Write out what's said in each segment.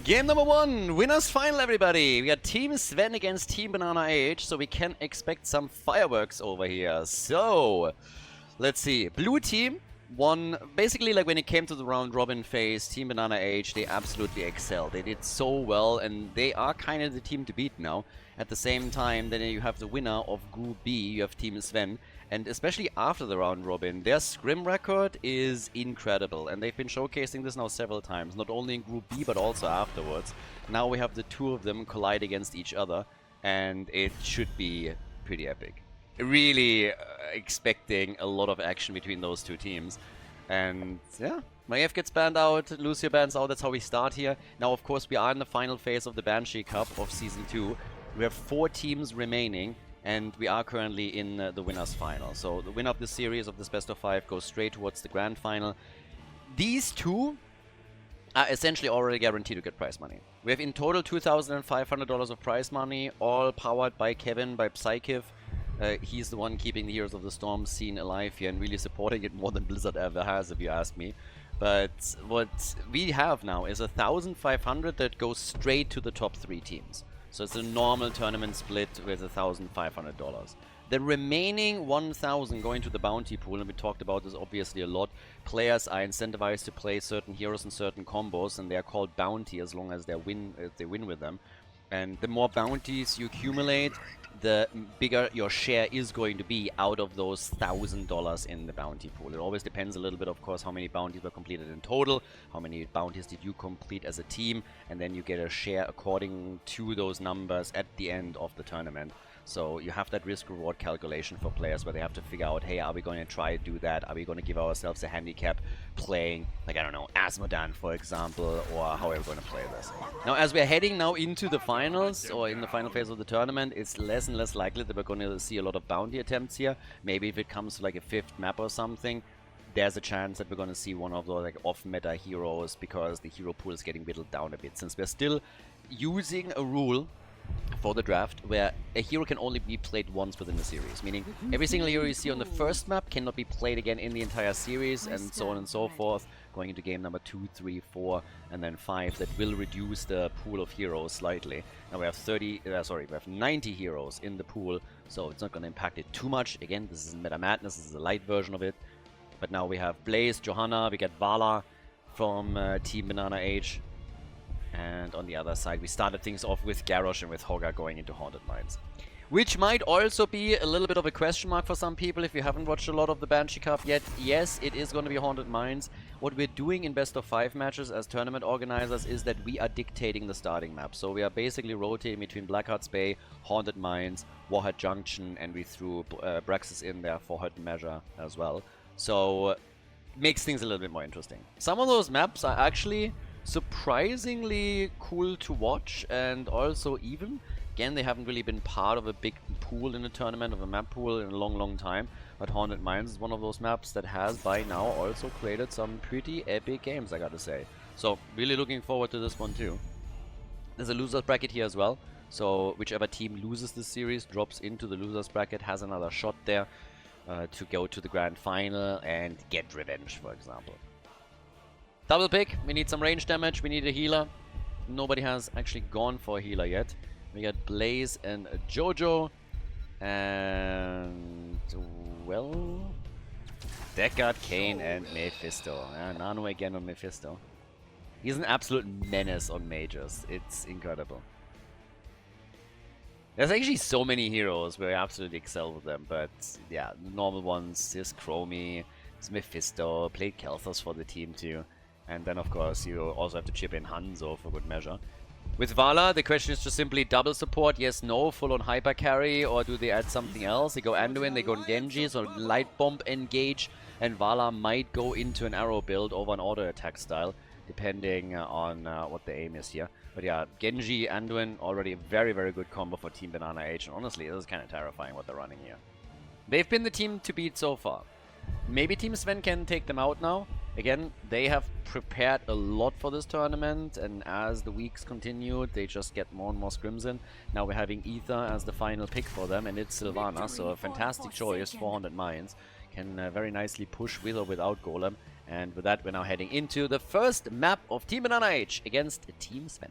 Game number 1, winners final, everybody. We got Team Sven against Team BananaH, so we can expect some fireworks over here. So, let's see. Blue team won, basically like when it came to the round robin phase, Team BananaH, they absolutely excelled. They did so well, and they are kind of the team to beat now. At the same time, then you have the winner of Group B, you have Team Sven. And especially after the round robin, their scrim record is incredible. And they've been showcasing this now several times, not only in Group B, but also afterwards. Now we have the two of them collide against each other, and it should be pretty epic. Really expecting a lot of action between those two teams. And yeah, Maiev gets banned out, Lucio bans out, that's how we start here. Now, of course, we are in the final phase of the Banshee Cup of Season 2. We have 4 teams remaining, and we are currently in the winners final. So the winner of this series, of this best of 5, goes straight towards the grand final. These two are essentially already guaranteed to get prize money. We have in total $2,500 of prize money, all powered by Kevin, by Psychiv. He's the one keeping the Heroes of the Storm scene alive here and really supporting it more than Blizzard ever has, if you ask me. But what we have now is $1,500 that goes straight to the top 3 teams. So it's a normal tournament split with $1,500. The remaining 1,000 going to the bounty pool, and we talked about this obviously a lot. Players are incentivized to play certain heroes and certain combos, and they are called bounty as long as they win with them. And the more bounties you accumulate, the bigger your share is going to be out of those $1,000 in the bounty pool. It always depends a little bit, of course, how many bounties were completed in total, how many bounties did you complete as a team, and then you get a share according to those numbers at the end of the tournament. So you have that risk-reward calculation for players where they have to figure out, hey, are we going to try to do that? Are we going to give ourselves a handicap playing, like, I don't know, Asmodan, for example, or how are we going to play this? Now, as we're heading now into the finals, or in the final phase of the tournament, it's less and less likely that we're going to see a lot of bounty attempts here. Maybe if it comes to like a 5th map or something, there's a chance that we're going to see one of those like off-meta heroes, because the hero pool is getting whittled down a bit, since we're still using a rule for the draft where a hero can only be played once within the series, meaning every single hero you see on the first map cannot be played again in the entire series, and so on and so forth, going into game number 2, 3, 4, and then 5. That will reduce the pool of heroes slightly. Now we have 90 heroes in the pool, so it's not going to impact it too much. Again, this is Meta Madness, this is a light version of it. But now we have Blaze, Johanna, we get Vala from Team BananaH. And on the other side, we started things off with Garrosh and with Hogga going into Haunted Mines. Which might also be a little bit of a question mark for some people if you haven't watched a lot of the Banshee Cup yet. Yes, it is going to be Haunted Mines. What we're doing in best of 5 matches as tournament organizers is that we are dictating the starting map. So we are basically rotating between Blackheart's Bay, Haunted Mines, Warhead Junction, and we threw Braxis in there for Hurt Measure as well. So makes things a little bit more interesting. Some of those maps are actually surprisingly cool to watch, and also even. Again, they haven't really been part of a big pool in a tournament, of a map pool, in a long time. But Haunted Mines is one of those maps that has by now also created some pretty epic games, I gotta say. So really looking forward to this one too. There's a losers bracket here as well. So whichever team loses this series drops into the losers bracket, has another shot there to go to the grand final and get revenge, for example. Double pick, we need some range damage, we need a healer. Nobody has actually gone for a healer yet. We got Blaze and Jojo. And, well, Deckard, Kane, and Mephisto. Nano again on Mephisto. He's an absolute menace on mages. It's incredible. There's actually so many heroes where I absolutely excel with them. But, yeah, the normal ones, there's Chromie, there's Mephisto, played Kelthos for the team too. And then, of course, you also have to chip in Hanzo for good measure. With Vala, the question is just simply double support, yes, no, full on hyper carry, or do they add something else? They go Anduin, they go Genji, so light bomb engage, and Vala might go into an arrow build over an auto attack style, depending on what the aim is here. But yeah, Genji, Anduin, already a very good combo for Team BananaH, and honestly, this is kind of terrifying what they're running here. They've been the team to beat so far. Maybe Team Sven can take them out now. Again, they have prepared a lot for this tournament, and as the weeks continued, they just get more and more scrims in. Now we're having Aether as the final pick for them, and it's Sylvana, so a fantastic choice for Haunted Mines. Can very nicely push with or without Golem, And with that, we're now heading into the first map of Team BananaH against Team Sven.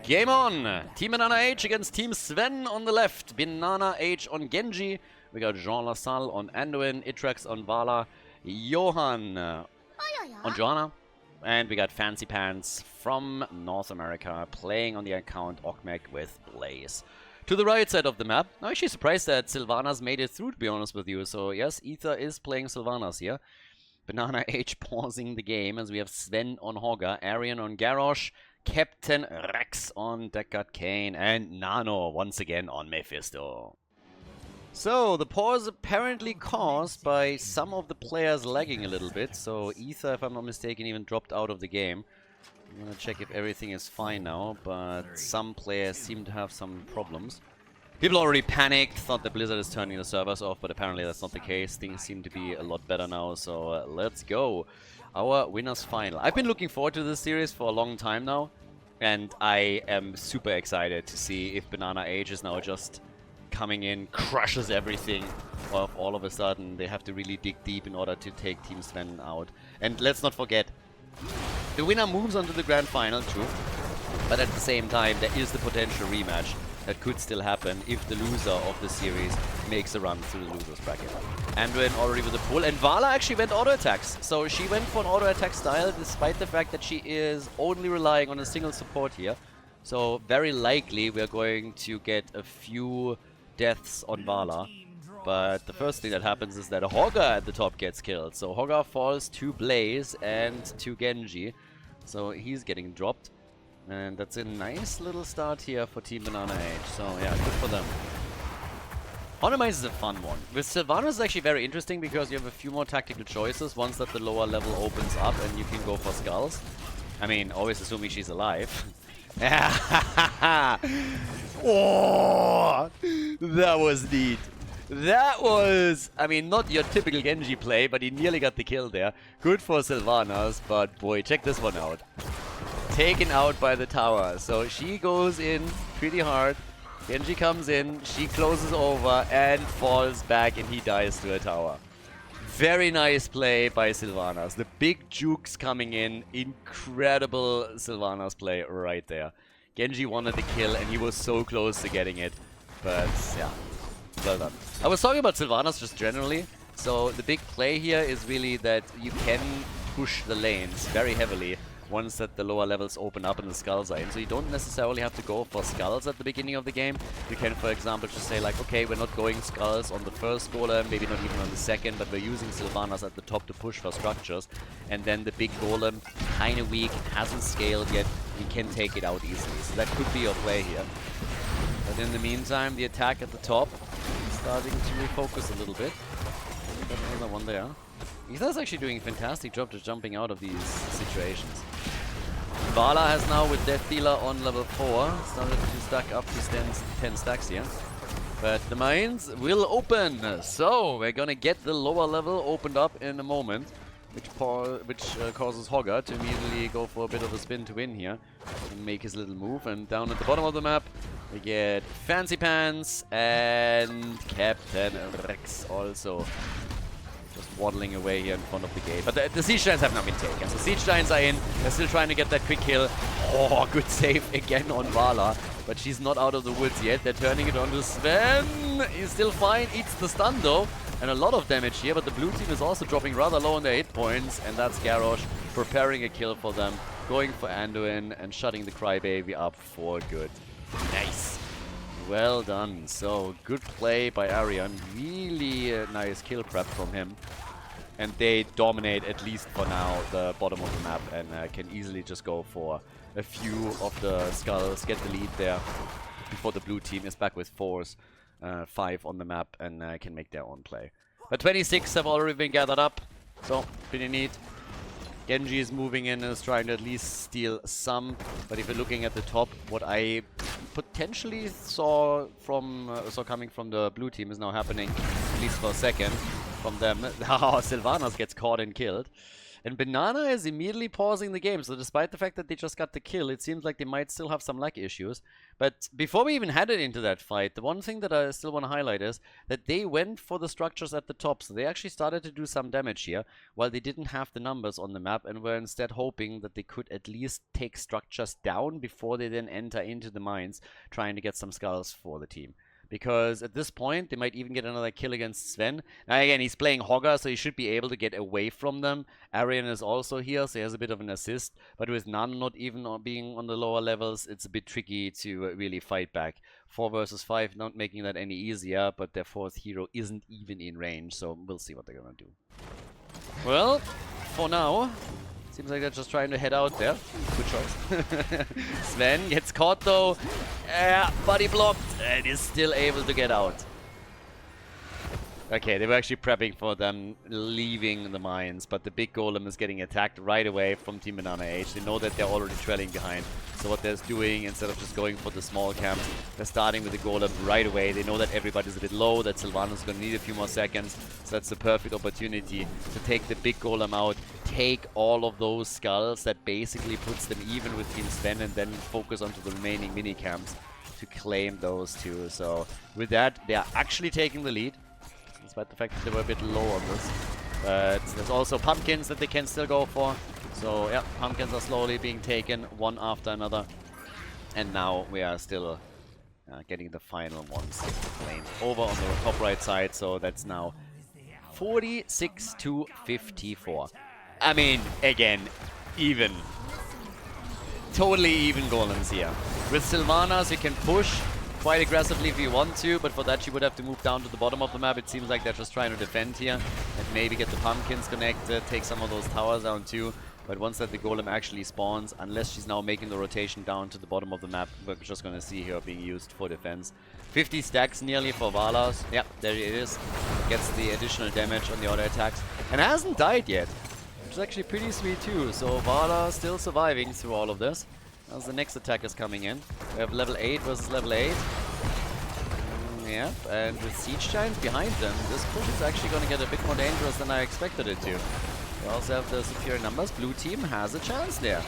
Game on! Team BananaH against Team Sven on the left. BananaH on Genji. We got Jean Lassalle on Anduin, Itrax on Vala, Johan on Johanna. And we got Fancy Pants from North America playing on the account Okmek with Blaze. To the right side of the map, I'm actually surprised that Sylvanas made it through, to be honest with you. So yes, Ether is playing Sylvanas here. BananaH pausing the game as we have Sven on Hogger, Arian on Garrosh, Captain Rex on Deckard Kane, and Nano once again on Mephisto. So, the pause apparently caused by some of the players lagging a little bit. So, Ether, if I'm not mistaken, even dropped out of the game. I'm gonna check if everything is fine now, but some players seem to have some problems. People already panicked, thought that Blizzard is turning the servers off, but apparently that's not the case. Things seem to be a lot better now, so let's go. Our winners final. I've been looking forward to this series for a long time now, and I am super excited to see if BananaH is now just coming in, crushes everything, or if all of a sudden they have to really dig deep in order to take Team Sven out. And let's not forget, the winner moves on to the grand final too, but at the same time there is the potential rematch that could still happen if the loser of the series makes a run through the losers bracket. Anduin already with a pull, and Vala actually went auto attacks. So she went for an auto attack style despite the fact that she is only relying on a single support here. So very likely we are going to get a few deaths on Vala. But the first thing that happens is that a Hogger at the top gets killed. So Hogger falls to Blaze and to Genji. So he's getting dropped. And that's a nice little start here for Team BananaH. So yeah, good for them. Honor is a fun one. With Sylvanas it's actually very interesting because you have a few more tactical choices once that the lower level opens up and you can go for skulls. I mean, always assuming she's alive. Oh, that was neat. That was, I mean, not your typical Genji play, but he nearly got the kill there. Good for Sylvanas, but boy, check this one out. Taken out by the tower. So she goes in pretty hard. Genji comes in, she closes over and falls back and he dies to a tower. Very nice play by Sylvanas. The big jukes coming in. Incredible Sylvanas play right there. Genji wanted the kill and he was so close to getting it. But yeah, well done. I was talking about Sylvanas just generally. So the big play here is really that you can push the lanes very heavily once that the lower levels open up and the skulls are in. So you don't necessarily have to go for skulls at the beginning of the game. You can, for example, just say like, okay, we're not going skulls on the first golem, maybe not even on the second, but we're using Sylvanas at the top to push for structures. And then the big golem, kind of weak, hasn't scaled yet, we can take it out easily. So that could be your play here. But in the meantime, the attack at the top is starting to refocus a little bit. Got another one there. Ether's actually doing a fantastic job just jumping out of these situations. Vala has now, with Death Dealer on level 4, started to stack up to 10 stacks here. But the mines will open, so we're gonna get the lower level opened up in a moment, which causes Hogger to immediately go for a bit of a spin to win here and make his little move. And down at the bottom of the map, we get Fancy Pants and Captain Rex also. Just waddling away here in front of the gate. But the Siege Giants have not been taken. So Siege Giants are in. They're still trying to get that quick kill. Oh, good save again on Vala. But she's not out of the woods yet. They're turning it on to Sven. He's still fine. Eats the stun though. And a lot of damage here. But the blue team is also dropping rather low on their hit points. And that's Garrosh preparing a kill for them. Going for Anduin and shutting the Crybaby up for good. Nice. Well done. So, good play by Arian. Really nice kill prep from him. And they dominate, at least for now, the bottom of the map and can easily just go for a few of the skulls, get the lead there before the blue team is back with 5 on the map and can make their own play. But 26 have already been gathered up, so pretty neat. Genji is moving in and is trying to at least steal some. But if you're looking at the top, what I potentially saw coming from the blue team is now happening, at least for a second, from them. Sylvanas gets caught and killed. And BananaH is immediately pausing the game. So despite the fact that they just got the kill, it seems like they might still have some lag issues. But before we even headed into that fight, the one thing that I still want to highlight is that they went for the structures at the top. So they actually started to do some damage here, while they didn't have the numbers on the map, and were instead hoping that they could at least take structures down before they then enter into the mines, trying to get some skulls for the team. Because at this point, they might even get another kill against Sven. Now again, he's playing Hogger, so he should be able to get away from them. Arian is also here, so he has a bit of an assist. But with none not even being on the lower levels, it's a bit tricky to really fight back. 4 versus 5, not making that any easier, but their 4th hero isn't even in range, so we'll see what they're gonna do. Well, for now, seems like they're just trying to head out there. Good choice. Sven gets caught though. Body blocked and is still able to get out. Okay, they were actually prepping for them leaving the mines, but the big golem is getting attacked right away from Team BananaH. They know that they're already trailing behind. So what they're doing, instead of just going for the small camps, they're starting with the golem right away. They know that everybody's a bit low, that Sylvanas is going to need a few more seconds. So that's the perfect opportunity to take the big golem out, take all of those skulls that basically puts them even with Team Sven, and then focus onto the remaining mini camps to claim those two. So with that, they are actually taking the lead, despite the fact that they were a bit low on this. But there's also pumpkins that they can still go for. So yeah, pumpkins are slowly being taken one after another. And now we are still getting the final ones claimed over on the top right side. So that's now 46 to 54. I mean, again, even. Totally even golems here. With Sylvanas, you can push quite aggressively if you want to, but for that you would have to move down to the bottom of the map. It seems like they're just trying to defend here and maybe get the pumpkins connected, take some of those towers down too. But once that the golem actually spawns, unless she's now making the rotation down to the bottom of the map, we're just going to see her being used for defense. 50 stacks nearly for Valas. Yep, there it is. Gets the additional damage on the auto attacks and hasn't died yet, which is actually pretty sweet too. So Vala still surviving through all of this. As the next attack is coming in. We have level 8 versus level 8. Yep, and with Siege Giants behind them, this push is actually going to get a bit more dangerous than I expected it to. We also have the superior numbers. Blue team has a chance there.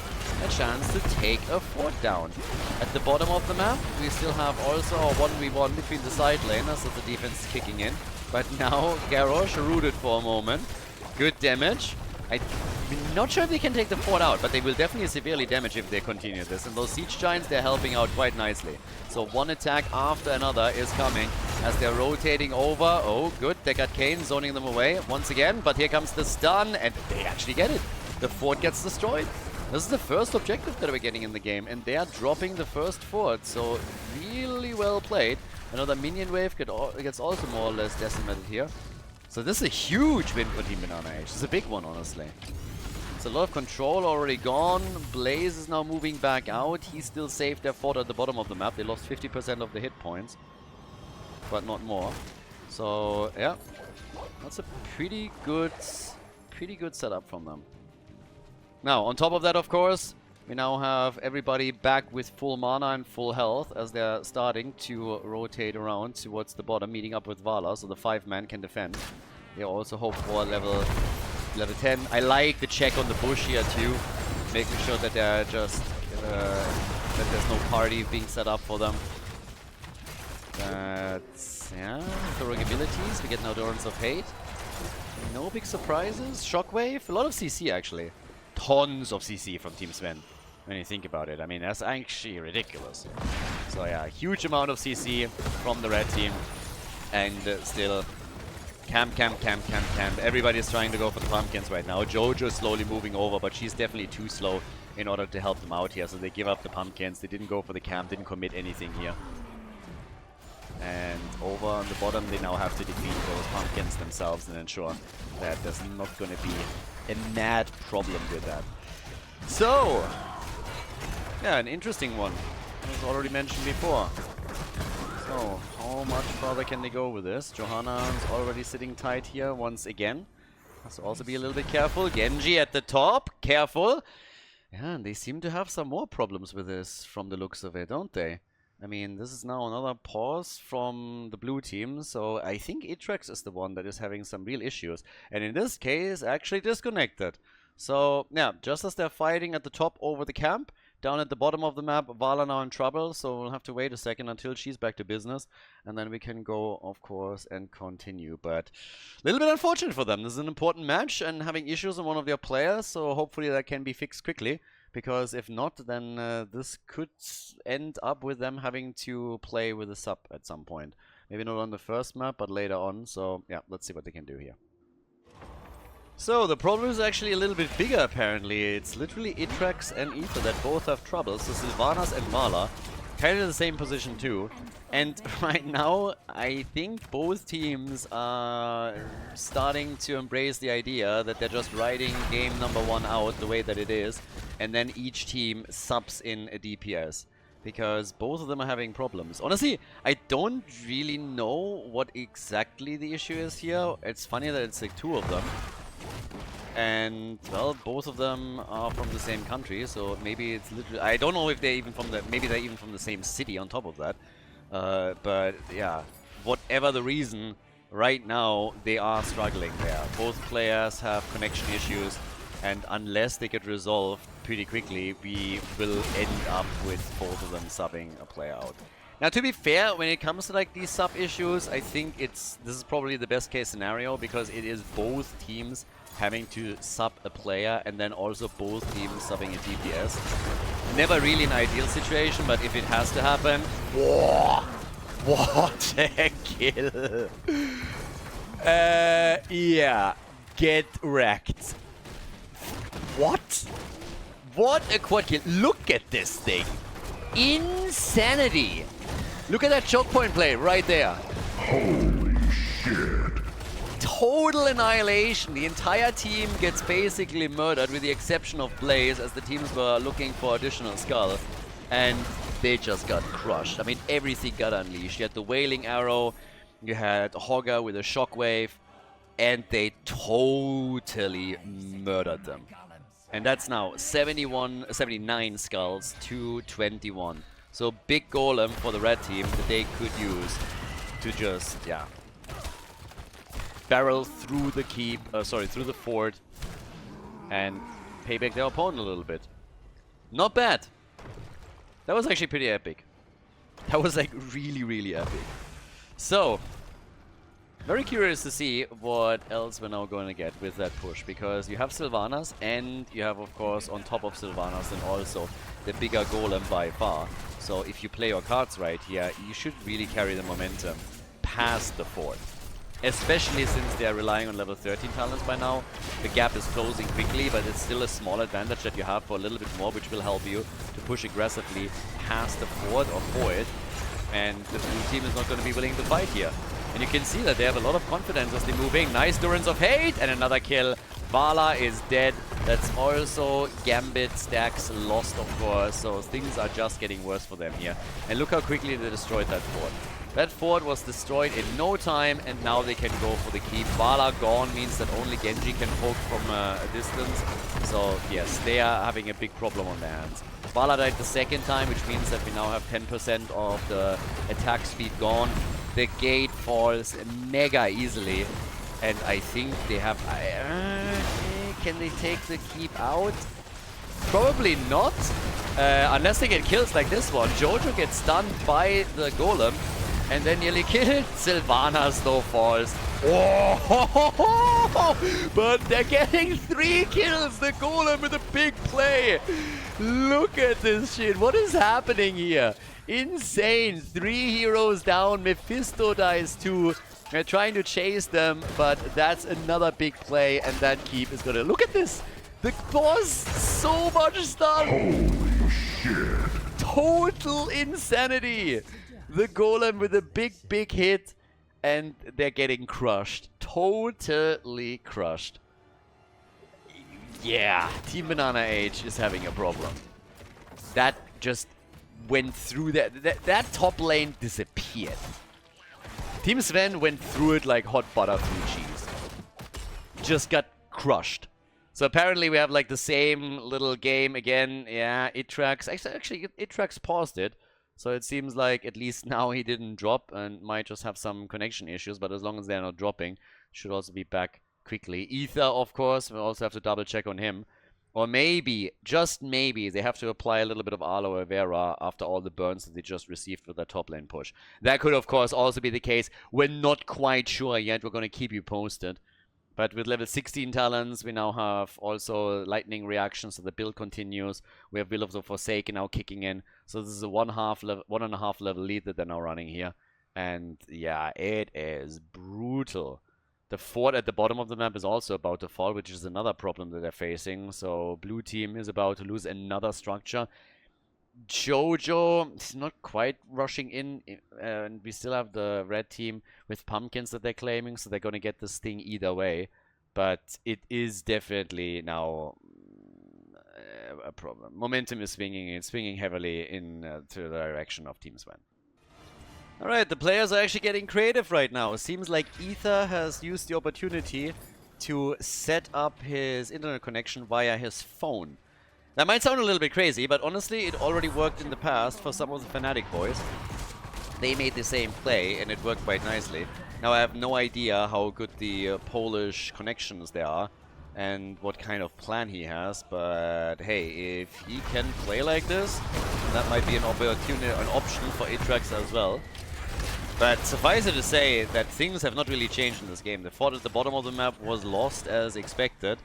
A chance to take a fort down. At the bottom of the map, we still have also a 1v1 between the side laners, so the defense is kicking in. But now Garrosh rooted for a moment. Good damage. I'm not sure if they can take the fort out, but they will definitely severely damage if they continue this. And those Siege Giants, they're helping out quite nicely. So one attack after another is coming as they're rotating over. Oh, good. They got Kane zoning them away once again. But here comes the stun, and they actually get it. The fort gets destroyed. This is the first objective that we're getting in the game, and they are dropping the first fort. So really well played. Another minion wave gets also more or less decimated here. So this is a huge win for Team BananaH. It's a big one, honestly. It's a lot of control already gone. Blaze is now moving back out. He still saved their fort at the bottom of the map. They lost 50% of the hit points, but not more. So yeah, that's a pretty good setup from them. Now, on top of that, of course, we now have everybody back with full mana and full health as they're starting to rotate around towards the bottom, meeting up with Vala, so the 5-man can defend. They also hope for level 10. I like the check on the bush here too, making sure that they're just that there's no party being set up for them. That's yeah, heroic abilities. We get now Endurance of Hate. No big surprises. Shockwave, a lot of CC actually. Tons of CC from Team Sven. When you think about it, I mean, that's actually ridiculous. So yeah, huge amount of CC from the red team. And still, camp. Everybody's trying to go for the pumpkins right now. Jojo is slowly moving over, but she's definitely too slow in order to help them out here. So they give up the pumpkins. They didn't go for the camp, didn't commit anything here. And over on the bottom, they now have to defeat those pumpkins themselves and ensure that there's not going to be a mad problem with that. So, yeah, an interesting one, as already mentioned before. So, how much farther can they go with this? Johanna's already sitting tight here once again. Has to also be a little bit careful. Genji at the top, careful. Yeah, and they seem to have some more problems with this from the looks of it, don't they? I mean, this is now another pause from the blue team, so I think Itrex is the one that is having some real issues. And in this case, actually disconnected. So, yeah, just as they're fighting at the top over the camp, down at the bottom of the map, Vala now in trouble, so we'll have to wait a second until she's back to business, and then we can go, of course, and continue. But a little bit unfortunate for them. This is an important match, and having issues on one of their players, so hopefully that can be fixed quickly, because if not, then this could end up with them having to play with a sub at some point. Maybe not on the first map, but later on, so yeah, let's see what they can do here. So, the problem is actually a little bit bigger, apparently. It's literally Itrax and Aether that both have trouble. So, Sylvanas and Vala, kind of in the same position too. And right now, I think both teams are starting to embrace the idea that they're just riding game number 1 out the way that it is. And then each team subs in a DPS. Because both of them are having problems. Honestly, I don't really know what exactly the issue is here. It's funny that it's like 2 of them. And, well, both of them are from the same country, so maybe it's literally... I don't know if they're even from the... Maybe they're even from the same city on top of that. But, yeah, whatever the reason, right now, they are struggling there. Both players have connection issues, and unless they get resolved pretty quickly, we will end up with both of them subbing a player out. Now, to be fair, when it comes to like these sub issues, I think this is probably the best case scenario, because it is both teams having to sub a player and then also both teams subbing a DPS. Never really an ideal situation, but if it has to happen, whoa, what a kill! Yeah, get wrecked. What? What a quad kill! Look at this thing! Insanity! Look at that choke point play right there. Holy shit. Total annihilation. The entire team gets basically murdered with the exception of Blaze, as the teams were looking for additional skull. And they just got crushed. I mean, everything got unleashed. You had the Wailing Arrow, you had Hogger with a Shockwave, and they totally murdered them. And that's now 79 skulls to 21. So big golem for the red team that they could use to just, yeah, barrel through the keep, through the fort and pay back their opponent a little bit. Not bad. That was actually pretty epic. That was like really epic. So, very curious to see what else we're now going to get with that push, because you have Sylvanas and you have, of course, on top of Sylvanas and also the bigger golem by far. So if you play your cards right here, you should really carry the momentum past the fort. Especially since they are relying on level 13 talents by now. The gap is closing quickly, but it's still a small advantage that you have for a little bit more, which will help you to push aggressively past the fort or for it. And the blue team is not going to be willing to fight here. And you can see that they have a lot of confidence as they move in. Nice Durance of Hate and another kill. Vala is dead. That's also Gambit stacks lost, of course. So things are just getting worse for them here. And look how quickly they destroyed that fort. That fort was destroyed in no time, and now they can go for the keep. Vala gone means that only Genji can poke from a distance. So yes, they are having a big problem on their hands. Vala died the second time, which means that we now have 10% of the attack speed gone. The gate falls mega easily, and I think they have... can they take the keep out? Probably not, unless they get kills like this one. Jojo gets stunned by the golem, and then nearly killed. Sylvanas though falls. Oh, but they're getting 3 kills. The golem with a big play. Look at this shit. What is happening here? Insane. 3 heroes down. Mephisto dies too. They're trying to chase them, but that's another big play, and that keep is gonna... Look at this. The boss, so much stun. Holy shit. Total insanity. The golem with a big hit, and they're getting crushed. Totally crushed. Yeah, Team BananaH is having a problem. That just went through that top lane disappeared. Team Sven went through it like hot butter through cheese. Just got crushed. So apparently we have like the same little game again. Yeah, Itrax. Actually, Itrax paused it. So it seems like at least now he didn't drop and might just have some connection issues. But as long as they're not dropping, should also be back quickly. Ether, of course, we'll also have to double check on him. Or maybe, just maybe, they have to apply a little bit of aloe vera after all the burns that they just received with their top lane push. That could, of course, also be the case. We're not quite sure yet. We're going to keep you posted. But with level 16 talents, we now have also lightning reactions, so the build continues. We have Will of the Forsaken now kicking in. So this is a 1.5 level lead that they're now running here. And yeah, it is brutal. The fort at the bottom of the map is also about to fall, which is another problem that they're facing. So blue team is about to lose another structure. Jojo is not quite rushing in, and we still have the red team with pumpkins that they're claiming, so they're going to get this thing either way. But it is definitely now a problem. Momentum is swinging. It's swinging heavily in to the direction of Team Sven. Alright, the players are actually getting creative right now. It seems like Ether has used the opportunity to set up his internet connection via his phone. That might sound a little bit crazy, but honestly, it already worked in the past for some of the Fnatic boys. They made the same play, and it worked quite nicely. Now, I have no idea how good the Polish connections there are, and what kind of plan he has, but hey, if he can play like this, that might be an opportunity, an option for Atrax as well. But suffice it to say that things have not really changed in this game. The fort at the bottom of the map was lost as expected.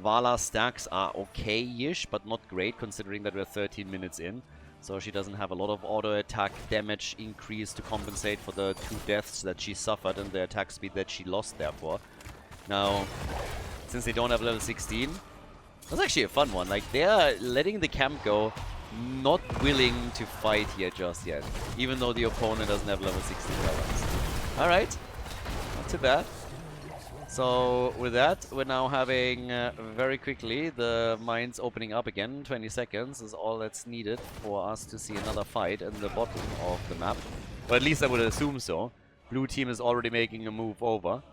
Vala's stacks are okay-ish, but not great considering that we're 13 minutes in. So she doesn't have a lot of auto-attack damage increase to compensate for the 2 deaths that she suffered and the attack speed that she lost therefore. Now, since they don't have level 16, that's actually a fun one. Like, they're letting the camp go, not willing to fight here just yet, even though the opponent doesn't have level 16 talents. Alright, not too bad. So with that, we're now having very quickly the mines opening up again. 20 seconds is all that's needed for us to see another fight in the bottom of the map. Or at least I would assume so. Blue team is already making a move over.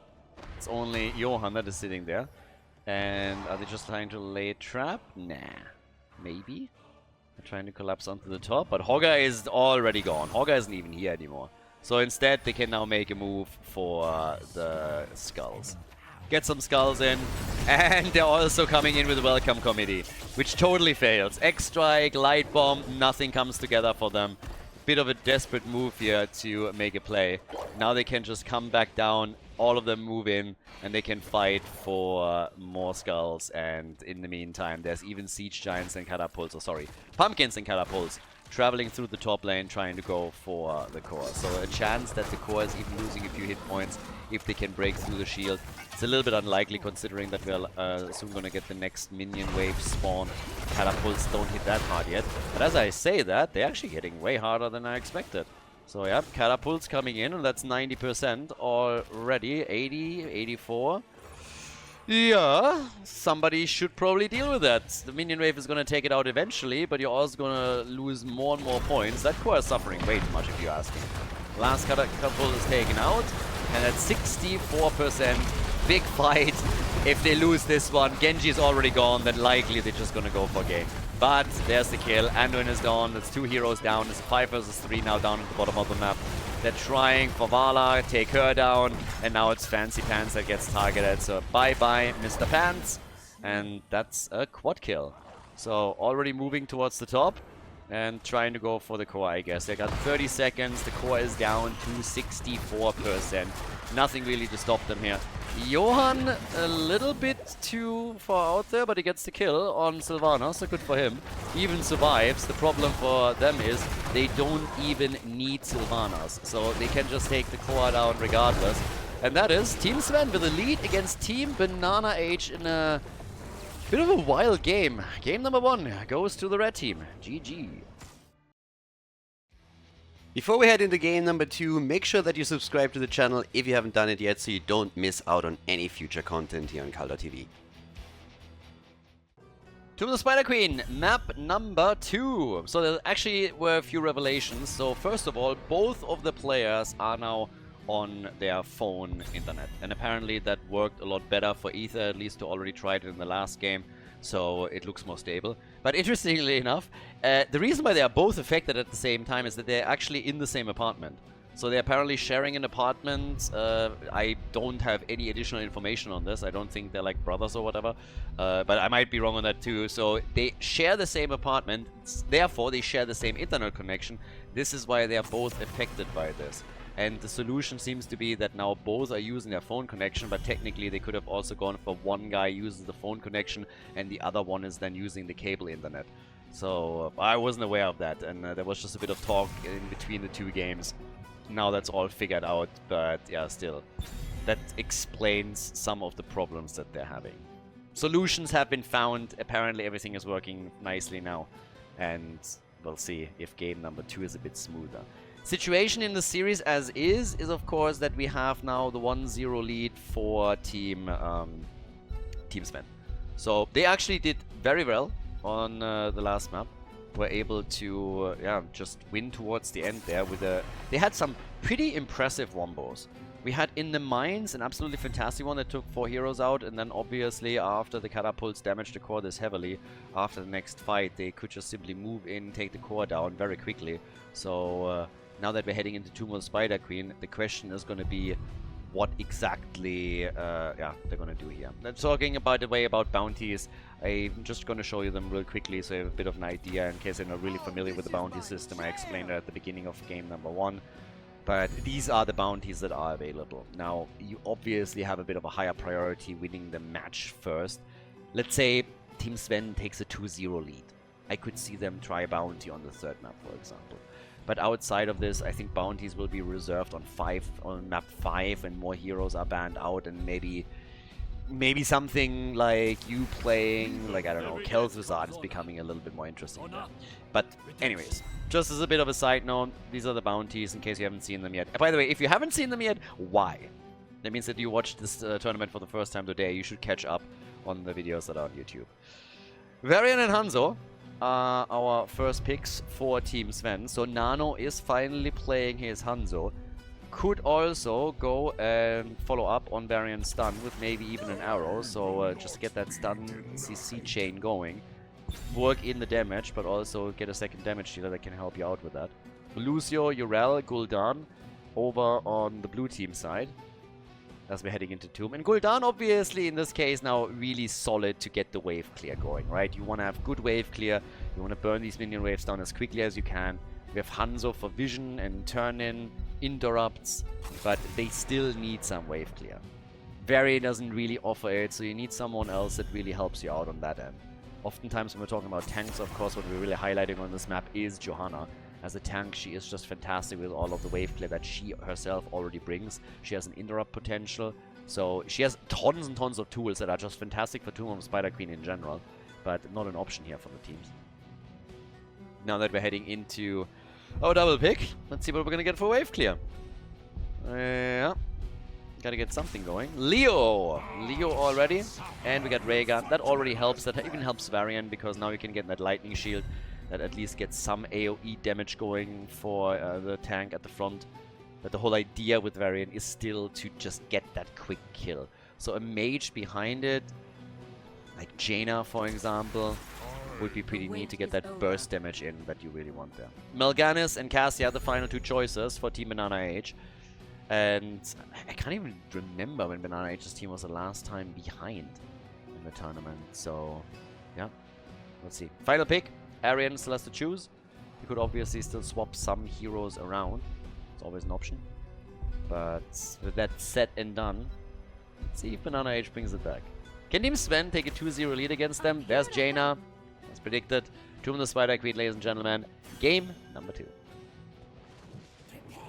It's only Johan that is sitting there. And are they just trying to lay a trap? Nah. Maybe? They're trying to collapse onto the top, but Hogger is already gone. Hogger isn't even here anymore. So instead, they can now make a move for the skulls. Get some skulls in, and they're also coming in with a welcome committee, which totally fails. X-Strike, Light Bomb, nothing comes together for them. Bit of a desperate move here to make a play. Now they can just come back down, all of them move in, and they can fight for more skulls. And in the meantime, there's even Siege Giants and Catapults, or sorry, Pumpkins and Catapults, traveling through the top lane, trying to go for the core. So a chance that the core is even losing a few hit points if they can break through the shield. It's a little bit unlikely considering that we're soon going to get the next minion wave spawn. Catapults don't hit that hard yet. But as I say that, they're actually hitting way harder than I expected. So yeah, Catapults coming in, and that's 90% already. 80, 84. Yeah, somebody should probably deal with that. The minion wave is going to take it out eventually, but you're also going to lose more and more points. That core is suffering way too much if you ask me. Last catapult is taken out, and at 64%. Big fight. If they lose this one, Genji is already gone, then likely they're just going to go for game. But there's the kill. Anduin is down. That's 2 heroes down. It's 5 versus 3 now down at the bottom of the map. They're trying for Vala, take her down, and now it's Fancy Pants that gets targeted. So bye-bye, Mr. Pants. And that's a quad kill. So already moving towards the top and trying to go for the core, I guess. They got 30 seconds. The core is down to 64%. Nothing really to stop them here. Johan a little bit too far out there, but he gets the kill on Sylvana, so good for him. He even survives. The problem for them is they don't even need Sylvanas, so they can just take the core down regardless. And that is Team Sven with a lead against Team BananaH in a bit of a wild game. Game number 1 goes to the red team. GG. Before we head into game number 2, make sure that you subscribe to the channel if you haven't done it yet so you don't miss out on any future content here on Khaldor TV. Tomb of the Spider Queen, map number 2. So there actually were a few revelations. So first of all, both of the players are now on their phone internet. And apparently that worked a lot better for Ether, at least who already tried it in the last game. So it looks more stable. But interestingly enough, the reason why they are both affected at the same time is that they're actually in the same apartment. So they're apparently sharing an apartment. I don't have any additional information on this. I don't think they're like brothers or whatever. But I might be wrong on that too. So they share the same apartment. Therefore, they share the same internet connection. This is why they are both affected by this. And the solution seems to be that now both are using their phone connection, but technically they could have also gone for one guy uses the phone connection and the other one is then using the cable internet. So I wasn't aware of that, and there was just a bit of talk in between the two games. Now that's all figured out, but yeah, still, that explains some of the problems that they're having. Solutions have been found. Apparently everything is working nicely now, and we'll see if game number 2 is a bit smoother. Situation in the series as is of course that we have now the 1-0 lead for Team Sven. So they actually did very well on the last map. Were able to just win towards the end there with a... They had some pretty impressive wombos. We had in the mines an absolutely fantastic one that took 4 heroes out, and then obviously after the catapults damaged the core this heavily, after the next fight they could just simply move in, take the core down very quickly. So now that we're heading into Tomb of the Spider Queen, the question is going to be what exactly they're going to do here. Talking about the way about bounties, I'm just going to show you them real quickly so you have a bit of an idea in case you're not really familiar with the bounty system. I explained it at the beginning of game number 1. But these are the bounties that are available. Now, you obviously have a bit of a higher priority winning the match first. Let's say Team Sven takes a 2-0 lead. I could see them try a bounty on the 3rd map, for example. But outside of this, I think bounties will be reserved on map 5, and more heroes are banned out, and maybe something like you playing, like, I don't know, Khaldor is becoming a little bit more interesting there. But anyways, just as a bit of a side note, these are the bounties in case you haven't seen them yet. By the way, if you haven't seen them yet, why? That means that you watched this tournament for the first time today. You should catch up on the videos that are on YouTube. Varian and Hanzo are our first picks for Team Sven. So Nano is finally playing his Hanzo. Could also go and follow up on Varian's stun with maybe even an arrow. So just get that stun CC chain going. Work in the damage, but also get a second damage dealer that can help you out with that. Lucio, Urel, Gul'dan over on the blue team side as we're heading into Tomb. And Gul'dan, obviously, in this case now really solid to get the wave clear going, right? You want to have good wave clear. You want to burn these minion waves down as quickly as you can. We have Hanzo for vision and turn-in, interrupts, but they still need some wave clear. Varian doesn't really offer it, so you need someone else that really helps you out on that end. Oftentimes when we're talking about tanks, of course, what we're really highlighting on this map is Johanna. As a tank, she is just fantastic with all of the wave clear that she herself already brings. She has an interrupt potential, so she has tons and tons of tools that are just fantastic for Tomb of Spider Queen in general, but not an option here for the teams. Now that we're heading into our double pick, let's see what we're gonna get for wave clear. Yeah, gotta get something going. Leo already, and we got Rhaegar. That already helps. That even helps Varian because now you can get that lightning shield that at least gets some AoE damage going for the tank at the front. But the whole idea with Varian is still to just get that quick kill. So a mage behind it, like Jaina for example, would be pretty neat to get that burst damage in that you really want there. Mal'Ganis and Cassia are the final 2 choices for Team BananaH. And I can't even remember when BananaH's team was the last time behind in the tournament. So, yeah, let's see. Final pick. Arian still has to choose. You could obviously still swap some heroes around. It's always an option. But with that said and done, let's see if BananaH brings it back. Can Team Sven take a 2-0 lead against them? There's Jaina. As predicted. Tomb of the Spider Queen, ladies and gentlemen. Game number 2.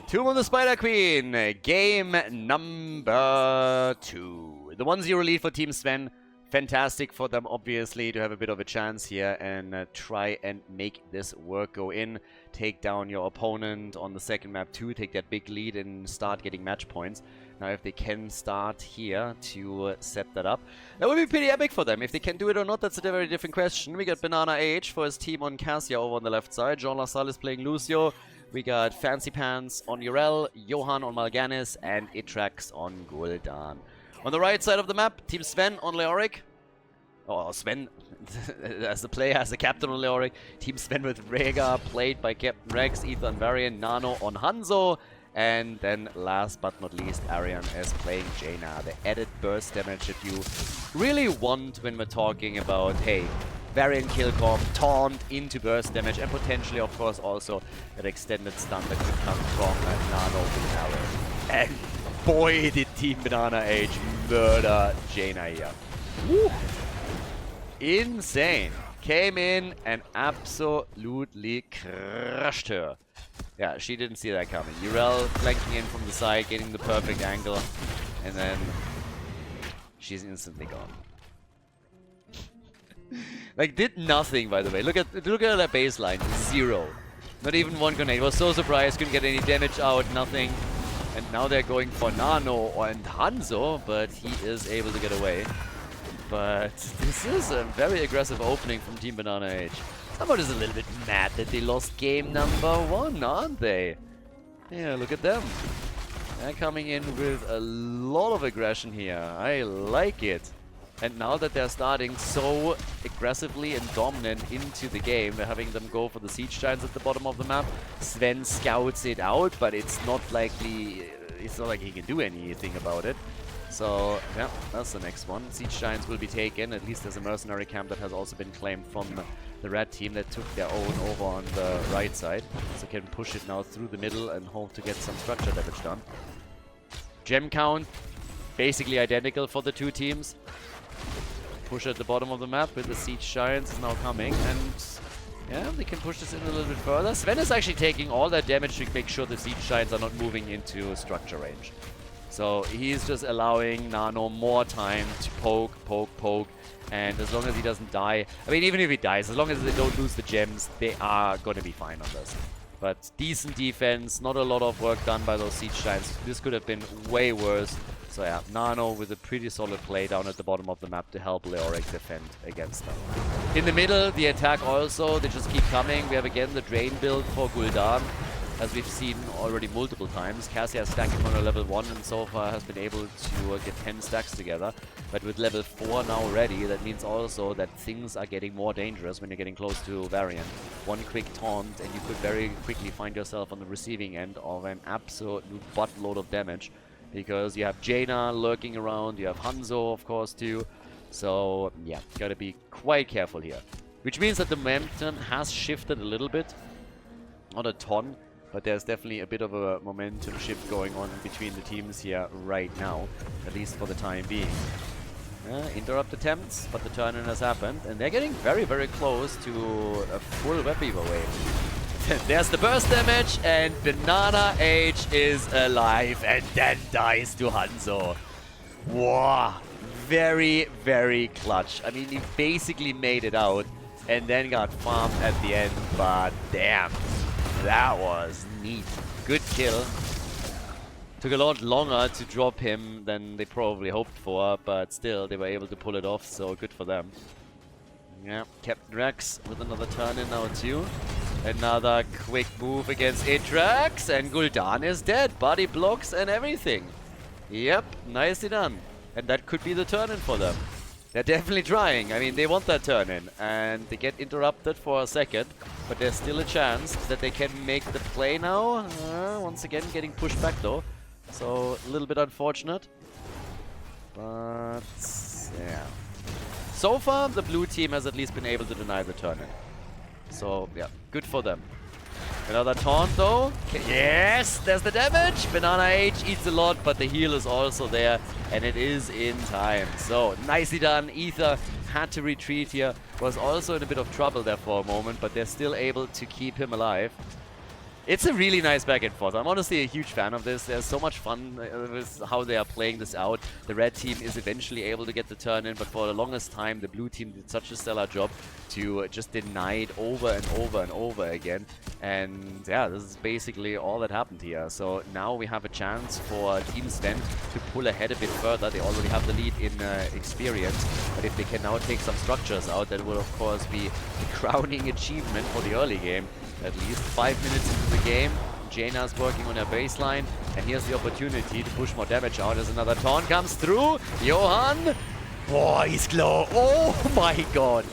Tomb of the Spider Queen. Game number 2. The 1-0 lead for Team Sven. Fantastic for them, obviously, to have a bit of a chance here and try and make this work. Go in, take down your opponent on the second map too, take that big lead and start getting match points. Now, if they can start here to set that up, that would be pretty epic for them. If they can do it or not, that's a very different question. We got BananaH for his team on Cassia over on the left side. Jean Lassalle is playing Lucio. We got Fancy Pants on Urel, Johan on Mal'Ganis, and Itrax on Gul'dan. On the right side of the map, Team Sven on Leoric. Oh, Sven as the player, as the captain on Leoric. Team Sven with Rhaegar, played by Captain Rex, Ethan Varian, Nano on Hanzo. And then last but not least, Arian is playing Jaina. The added burst damage that you really want when we're talking about, hey, variant kill comp, taunt into burst damage, and potentially, of course, also that extended stun that could come from Nano with arrow. And boy, did Team BananaH murder Jaina here. Woo. Insane. Came in and absolutely crushed her. Yeah, she didn't see that coming. Urel flanking in from the side, getting the perfect angle, and then she's instantly gone. Like, did nothing, by the way. Look at that baseline. 0. Not even one grenade. Was so surprised, couldn't get any damage out, nothing. And now they're going for Nano and Hanzo, but he is able to get away. But this is a very aggressive opening from Team BananaH. Someone is a little bit mad that they lost game number 1, aren't they? Yeah, look at them. They're coming in with a lot of aggression here. I like it. And now that they're starting so aggressively and dominant into the game, we're having them go for the siege giants at the bottom of the map. Sven scouts it out, but it's not likely, it's not like he can do anything about it. So, yeah, that's the next one. Siege Giants will be taken. At least there's a mercenary camp that has also been claimed from the red team that took their own over on the right side. So can push it now through the middle and hope to get some structure damage done. Gem count, basically identical for the two teams. Push at the bottom of the map with the Siege Giants is now coming. And yeah, they can push this in a little bit further. Sven is actually taking all that damage to make sure the Siege Giants are not moving into structure range. So he's just allowing Nano more time to poke, and as long as he doesn't die, I mean, even if he dies, as long as they don't lose the gems, they are going to be fine on this. But decent defense, not a lot of work done by those Siege Giants. This could have been way worse. So yeah, Nano with a pretty solid play down at the bottom of the map to help Leoric defend against them. In the middle, the attack also, they just keep coming. We have again the Drain build for Gul'dan, as we've seen already multiple times. Cassia is stacking on a level 1 and so far has been able to get 10 stacks together. But with level 4 now ready, that means also that things are getting more dangerous when you're getting close to Variant. One quick taunt and you could very quickly find yourself on the receiving end of an absolute buttload of damage. Because you have Jaina lurking around, you have Hanzo of course too. So yeah, gotta be quite careful here. Which means that the momentum has shifted a little bit. Not a ton. But there's definitely a bit of a momentum shift going on between the teams here right now, at least for the time being. Interrupt attempts, but the turn-in has happened, and they're getting very, very close to a full web beaver wave. There's the burst damage, and BananaH is alive, and then dies to Hanzo. Wow, very, very clutch. I mean, he basically made it out, and then got farmed at the end, but damn. That was neat. Good kill. Took a lot longer to drop him than they probably hoped for, but still they were able to pull it off, so good for them. Yeah, Captain Rex with another turn in now too. Another quick move against Atrax, and Gul'dan is dead. Body blocks and everything. Yep, nicely done. And that could be the turn in for them. They're definitely trying. I mean, they want that turn in, and they get interrupted for a second, but there's still a chance that they can make the play now. Once again, getting pushed back though, so a little bit unfortunate. But yeah, so far the blue team has at least been able to deny the turn in. So yeah, good for them. Another taunt though. Yes, there's the damage. BananaH eats a lot, but the heal is also there, and it is in time. So nicely done. Ether had to retreat here. Was also in a bit of trouble there for a moment, but they're still able to keep him alive. It's a really nice back and forth. I'm honestly a huge fan of this. There's so much fun with how they are playing this out. The red team is eventually able to get the turn in, but for the longest time, the blue team did such a stellar job to just deny it over and over and over again. And yeah, this is basically all that happened here. So now we have a chance for Team Sven to pull ahead a bit further. They already have the lead in experience, but if they can now take some structures out, that will of course be a crowning achievement for the early game. At least 5 minutes into the game, Jaina's working on her baseline, and here's the opportunity to push more damage out as another taunt comes through. Johan! Boy, he's close. Oh my god!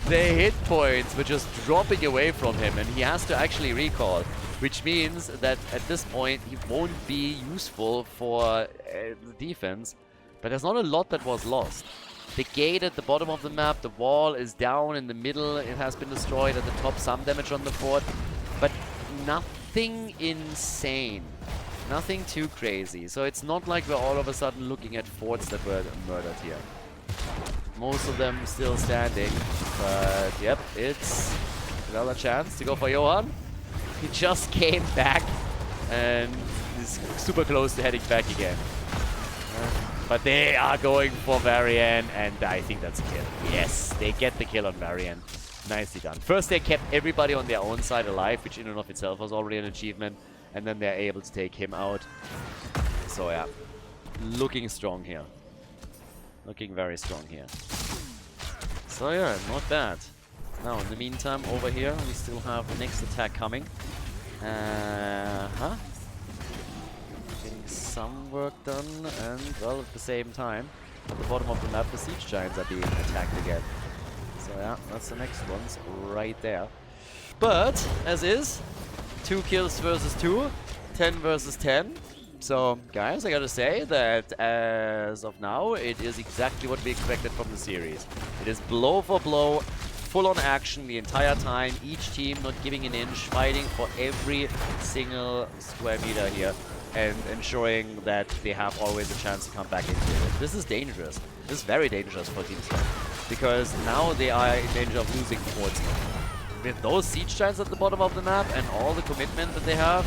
the hit points were just dropping away from him, and he has to actually recall, which means that at this point he won't be useful for the defense. But there's not a lot that was lost. The gate at the bottom of the map, the wall is down in the middle, it has been destroyed. At the top, some damage on the fort, but nothing insane. Nothing too crazy. So it's not like we're all of a sudden looking at forts that were murdered here. Most of them still standing, but yep, it's another chance to go for Johan. He just came back and is super close to heading back again. But they are going for Varian, and I think that's a kill. Yes, they get the kill on Varian. Nicely done. First, they kept everybody on their own side alive, which in and of itself was already an achievement. And then they're able to take him out. So yeah, looking strong here. Looking very strong here. So yeah, not bad. Now, in the meantime, over here, we still have the next attack coming. Getting some work done, and, well, at the same time, at the bottom of the map, the siege giants are being attacked again. So yeah, that's the next ones right there. But, as is, 2 kills versus 2, 10 versus 10. So, guys, I gotta say that as of now, it is exactly what we expected from the series. It is blow for blow, full-on action the entire time, each team not giving an inch, fighting for every single square meter here, and ensuring that they have always a chance to come back into it. This is dangerous. This is very dangerous for Team Sven, because now they are in danger of losing forts. With those siege giants at the bottom of the map and all the commitment that they have,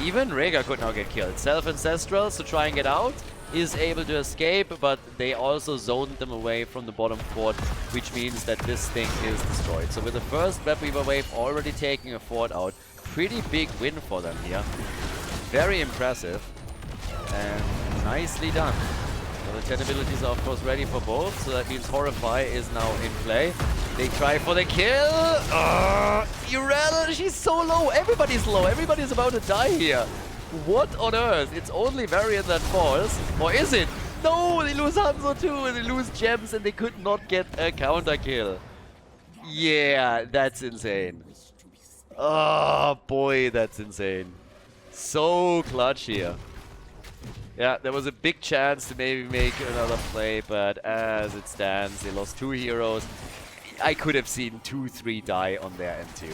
even Rhaegar could now get killed. Self-Ancestrals to try and get out, is able to escape, but they also zoned them away from the bottom fort, which means that this thing is destroyed. So with the first Web Weaver wave already taking a fort out, pretty big win for them here. Very impressive and nicely done. So the 10 abilities are of course ready for both, so that means Horrify is now in play. They try for the kill. Urel, she's so low. Everybody's low. Everybody's about to die here. What on earth? It's only Varian that falls. Or is it? No, they lose Hanzo too. They lose gems and they could not get a counter kill. Yeah, that's insane. Oh boy, that's insane. So clutch here. Yeah, there was a big chance to maybe make another play, but as it stands, they lost 2 heroes. I could have seen 2-3 die on their end too.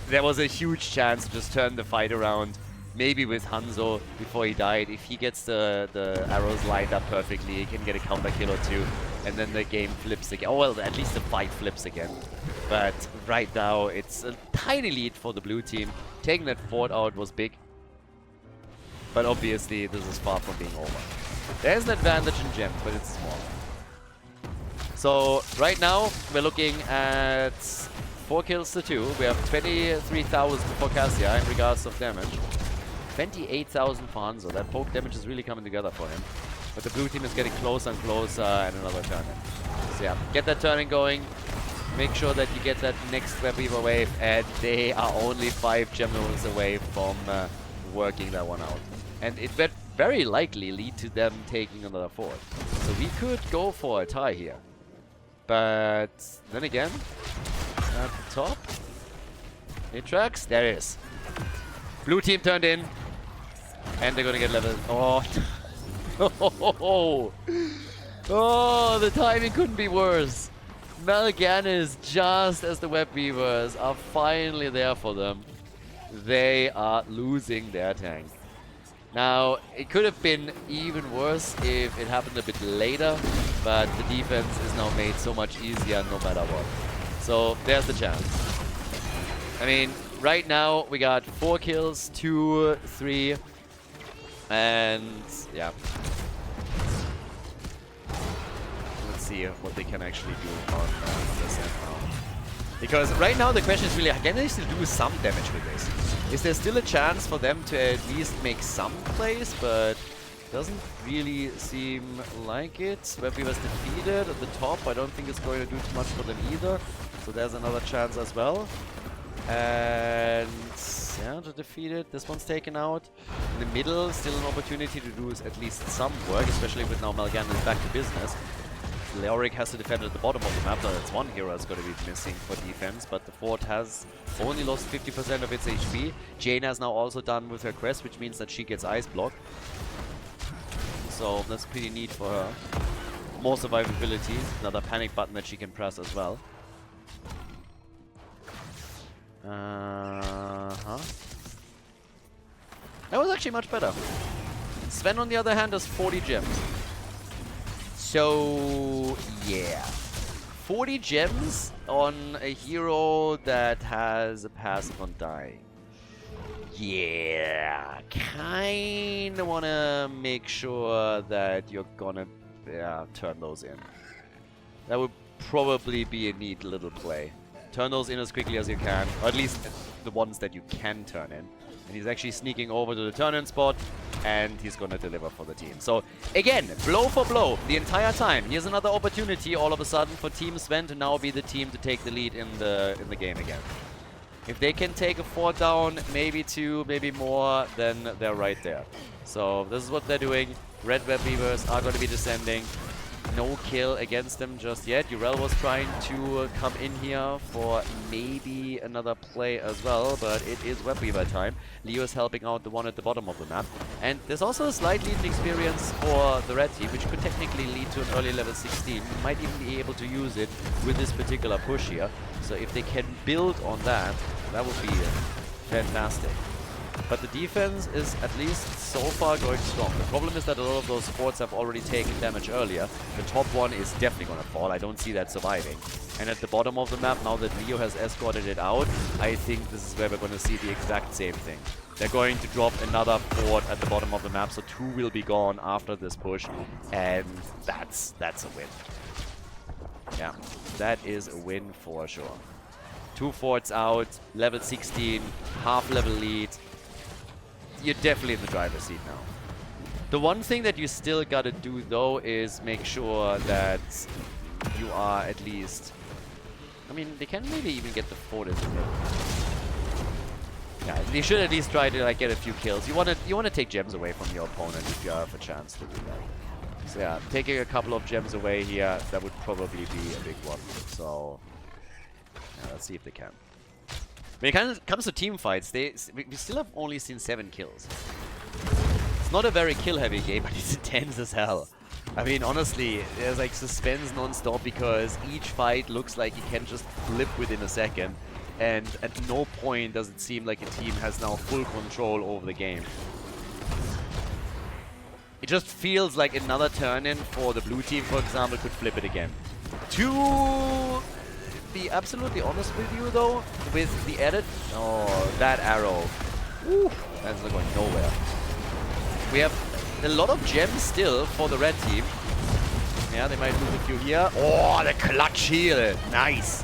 There was a huge chance to just turn the fight around, maybe with Hanzo before he died. If he gets the arrows lined up perfectly, he can get a counter kill or 2, and then the game flips again. Oh well, at least the fight flips again. But right now, it's a tiny lead for the blue team. Taking that fort out was big. But obviously, this is far from being over. There's an advantage in gems, but it's small. So, right now, we're looking at 4 kills to 2. We have 23,000 for Cassia in regards of damage. 28,000 for Hanzo. That poke damage is really coming together for him. But the blue team is getting closer and closer, and another turn in. So yeah, get that turning going. Make sure that you get that next Web Weaver wave, and they are only 5 gem nodes away from working that one out. And it would very likely lead to them taking another fort. So we could go for a tie here. But then again, at the top, Atrax, there it is. Blue team turned in, and they're gonna get level. Oh, oh, the timing couldn't be worse. Mal'Ganis, just as the Web Weavers are finally there for them, they are losing their tank. Now, it could have been even worse if it happened a bit later, but the defense is now made so much easier no matter what. So, there's the chance. I mean, right now we got 4 kills, 2, 3, and yeah. Let's see what they can actually do on this end now. Because right now the question is really, can they still do some damage with this? Is there still a chance for them to at least make some plays, but doesn't really seem like it. Web Weaver's defeated at the top. I don't think it's going to do too much for them either. So there's another chance as well. And yeah, to defeat it. This one's taken out. In the middle, still an opportunity to do at least some work, especially with now Mal'Ganis back to business. Leoric has to defend at the bottom of the map. Now that's one hero that's going to be missing for defense, but the fort has only lost 50% of its HP. Jaina is now also done with her crest, which means that she gets ice block. So that's pretty neat for her. More survivability, another panic button that she can press as well. That was actually much better. Sven, on the other hand, has 40 gems. So, yeah. 40 gems on a hero that has a passive on dying. Yeah, kinda wanna make sure that you're gonna turn those in. That would probably be a neat little play. Turn those in as quickly as you can, or at least the ones that you can turn in. And he's actually sneaking over to the turn-in spot, and he's gonna deliver for the team. So again, blow for blow the entire time. Here's another opportunity all of a sudden for Team Sven to now be the team to take the lead in the game again. If they can take a 4 down, maybe 2, maybe more, then they're right there. So this is what they're doing. Red Web Weavers are going to be descending. No kill against them just yet. Urel was trying to come in here for maybe another play as well, but it is Web Weaver time. Leo is helping out the one at the bottom of the map. And there's also a slight lead experience for the red team, which could technically lead to an early level 16. You might even be able to use it with this particular push here. So if they can build on that, that would be fantastic. But the defense is at least so far going strong. The problem is that a lot of those forts have already taken damage earlier. The top one is definitely going to fall. I don't see that surviving. And at the bottom of the map, now that Leo has escorted it out, I think this is where we're going to see the exact same thing. They're going to drop another fort at the bottom of the map, so 2 will be gone after this push. And that's a win. Yeah, that is a win for sure. 2 forts out, level 16, half level lead. You're definitely in the driver's seat now. The one thing that you still gotta do though is make sure that you are at least... I mean, they can maybe even get the fort in the middle. Yeah, they should at least try to like get a few kills. You wanna take gems away from your opponent if you have a chance to do that. So yeah, taking a couple of gems away here, that would probably be a big one. So yeah, let's see if they can. When it comes to team fights, we still have only seen 7 kills. It's not a very kill-heavy game, but it's intense as hell. I mean, honestly, there's like suspense non-stop because each fight looks like it can just flip within a second. And at no point does it seem like a team has now full control over the game. It just feels like another turn-in for the blue team, for example, could flip it again. To be absolutely honest with you though, with the edit, oh, that arrow, woo, that's not going nowhere. We have a lot of gems still for the red team. Yeah, they might lose a few here. Oh, the clutch heal, nice,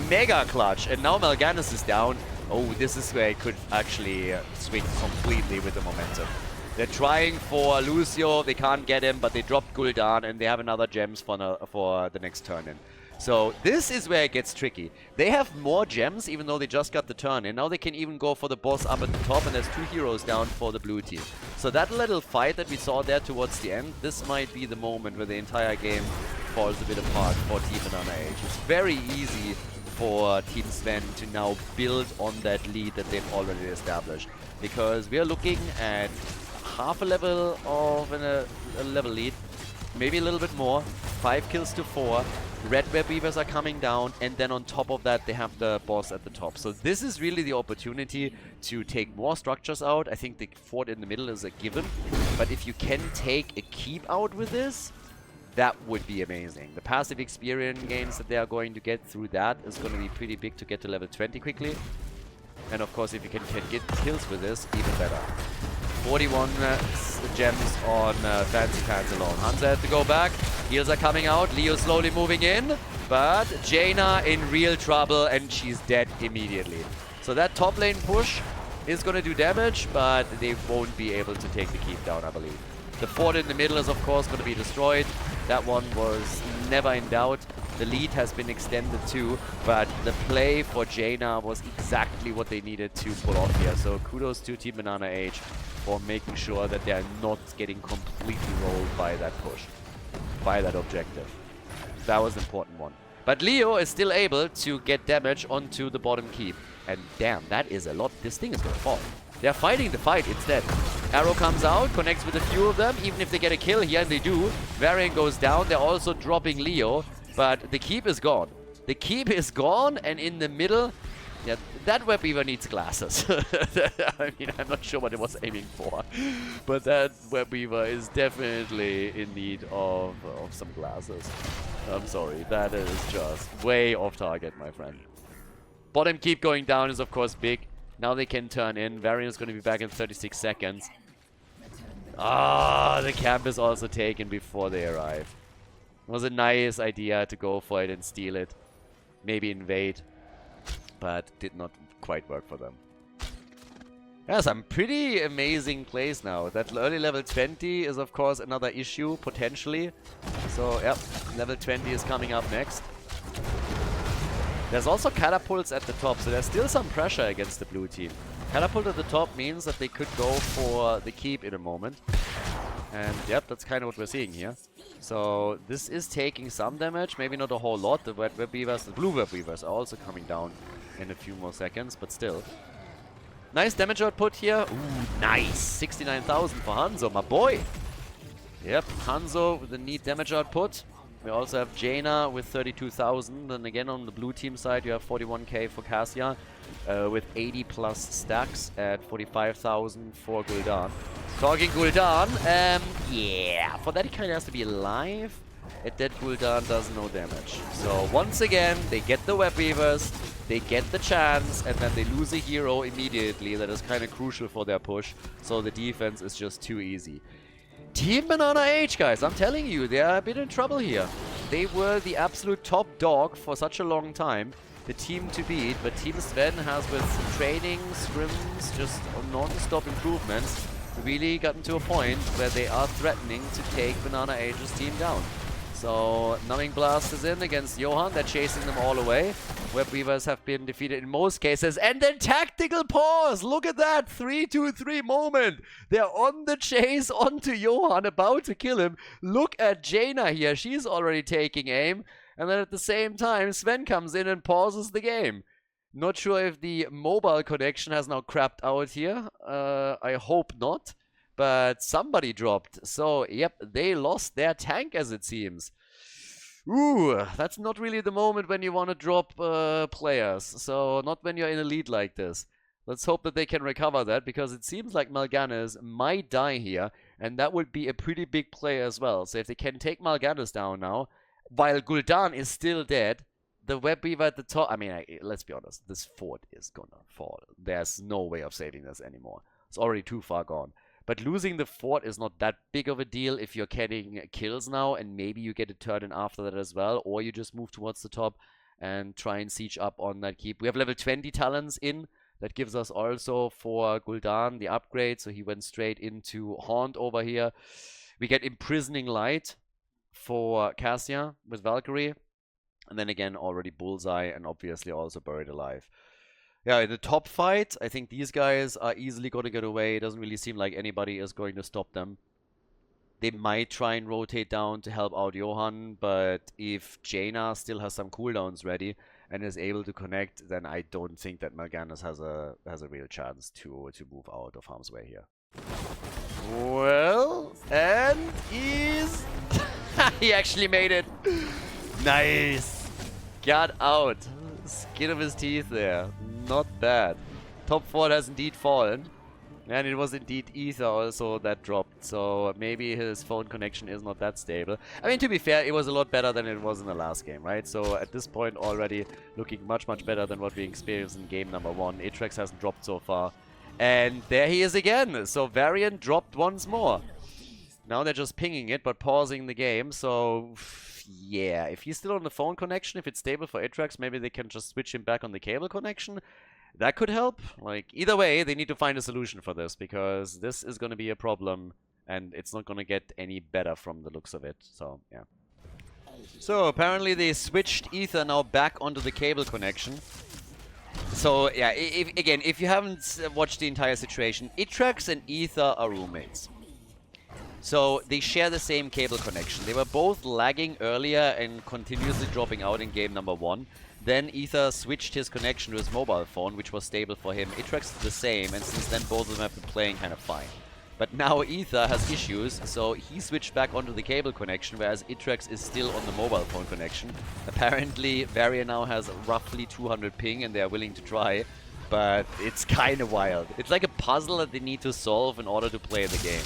mega clutch. And now Mal'Ganis is down. Oh, this is where it could actually swing completely with the momentum. They're trying for Lucio, they can't get him, but they dropped Gul'dan and they have another gems for the next turn-in. So this is where it gets tricky. They have more gems, even though they just got the turn in. Now they can even go for the boss up at the top, and there's 2 heroes down for the blue team. So that little fight that we saw there towards the end, this might be the moment where the entire game falls a bit apart for Team BananaH. It's very easy for Team Sven to now build on that lead that they've already established. Because we are looking at half a level of a level lead, maybe a little bit more, 5 kills to 4. Red Web Weavers are coming down, and then on top of that they have the boss at the top. So this is really the opportunity to take more structures out. I think the fort in the middle is a given, but if you can take a keep out with this, that would be amazing. The passive experience gains that they are going to get through that is going to be pretty big to get to level 20 quickly. And of course, if you can get kills with this, even better. 41 gems on Fancy Pants alone. Hansa had to go back. Heals are coming out. Leo slowly moving in. But Jaina in real trouble, and she's dead immediately. So that top lane push is going to do damage, but they won't be able to take the keep down, I believe. The fort in the middle is, of course, going to be destroyed. That one was never in doubt. The lead has been extended too, but the play for Jaina was exactly what they needed to pull off here. So kudos to Team BananaH for making sure that they are not getting completely rolled by that push, by that objective. That was an important one. But Leo is still able to get damage onto the bottom keep. And damn, that is a lot. This thing is gonna fall. They're fighting the fight instead. Arrow comes out, connects with a few of them. Even if they get a kill here, and they do. Varian goes down. They're also dropping Leo. But the keep is gone. The keep is gone, and in the middle... Yeah, that web weaver needs glasses. I mean, I'm not sure what it was aiming for. But that web weaver is definitely in need of some glasses. I'm sorry, that is just way off target, my friend. Bottom keep going down is, of course, big. Now they can turn in. Varian is going to be back in 36 seconds. Ah, the camp is also taken before they arrive. It was a nice idea to go for it and steal it. Maybe invade. But did not quite work for them. Yeah, some pretty amazing plays now. That early level 20 is, of course, another issue, potentially. So, yep, level 20 is coming up next. There's also catapults at the top, so there's still some pressure against the blue team. Catapult at the top means that they could go for the keep in a moment. And, yep, that's kind of what we're seeing here. So, this is taking some damage, maybe not a whole lot. The red web weavers, the blue web weavers are also coming down in a few more seconds, but still. Nice damage output here. Ooh, nice. 69,000 for Hanzo, my boy. Yep, Hanzo with the neat damage output. We also have Jaina with 32,000. And again, on the blue team side, you have 41k for Cassia with 80 plus stacks at 45,000 for Gul'dan. Talking Gul'dan, yeah, for that he kind of has to be alive. At that, Gul'dan does no damage. So once again, they get the web weavers, they get the chance, and then they lose a hero immediately. That is kind of crucial for their push. So the defense is just too easy. Team BananaH, guys, I'm telling you, they are a bit in trouble here. They were the absolute top dog for such a long time. The team to beat, but Team Sven has, with training, scrims, just non-stop improvements, really gotten to a point where they are threatening to take BananaH's team down. So, Numbing Blast is in against Johan. They're chasing them all away. Web Weavers have been defeated in most cases. And then Tactical Pause! Look at that! 3-2-3 moment! They're on the chase onto Johan, about to kill him. Look at Jaina here. She's already taking aim. And then at the same time, Sven comes in and pauses the game. Not sure if the mobile connection has now crapped out here. I hope not. But somebody dropped. So, yep, they lost their tank, as it seems. Ooh, that's not really the moment when you want to drop players. So, not when you're in a lead like this. Let's hope that they can recover that, because it seems like Mal'Ganis might die here. And that would be a pretty big play as well. So, if they can take Mal'Ganis down now, while Gul'dan is still dead, the web weaver at the top... I mean, let's be honest. This fort is gonna fall. There's no way of saving this anymore. It's already too far gone. But losing the fort is not that big of a deal if you're getting kills now, and maybe you get a turn in after that as well, or you just move towards the top and try and siege up on that keep. We have level 20 talents in. That gives us also for Gul'dan the upgrade, so he went straight into Haunt over here. We get Imprisoning Light for Cassia with Valkyrie, and then again already Bullseye, and obviously also Buried Alive. Yeah, in the top fight, I think these guys are easily going to get away. It doesn't really seem like anybody is going to stop them. They might try and rotate down to help out Johan, but if Jaina still has some cooldowns ready and is able to connect, then I don't think that Mal'Ganis has a real chance to move out of harm's way here. Well, and he's... he actually made it. Nice. Got out. Skin of his teeth there. Not bad. Top 4 has indeed fallen. And it was indeed Ether also that dropped. So maybe his phone connection is not that stable. I mean, to be fair, it was a lot better than it was in the last game, right? So at this point already looking much, much better than what we experienced in game number 1. Atrax hasn't dropped so far. And there he is again. So Varian dropped once more. Now they're just pinging it, but pausing the game. So... yeah, if he's still on the phone connection, if it's stable for Atrax, maybe they can just switch him back on the cable connection. That could help. Like, either way, they need to find a solution for this, because this is going to be a problem, and it's not going to get any better from the looks of it. So, yeah. So, apparently they switched Ether now back onto the cable connection. So, yeah, again, if you haven't watched the entire situation, Atrax and Ether are roommates. So they share the same cable connection. They were both lagging earlier and continuously dropping out in game number 1. Then Ether switched his connection to his mobile phone, which was stable for him. Itrex is the same, and since then both of them have been playing kind of fine. But now Ether has issues, so he switched back onto the cable connection, whereas Itrex is still on the mobile phone connection. Apparently, Varia now has roughly 200 ping, and they are willing to try, but it's kind of wild. It's like a puzzle that they need to solve in order to play the game.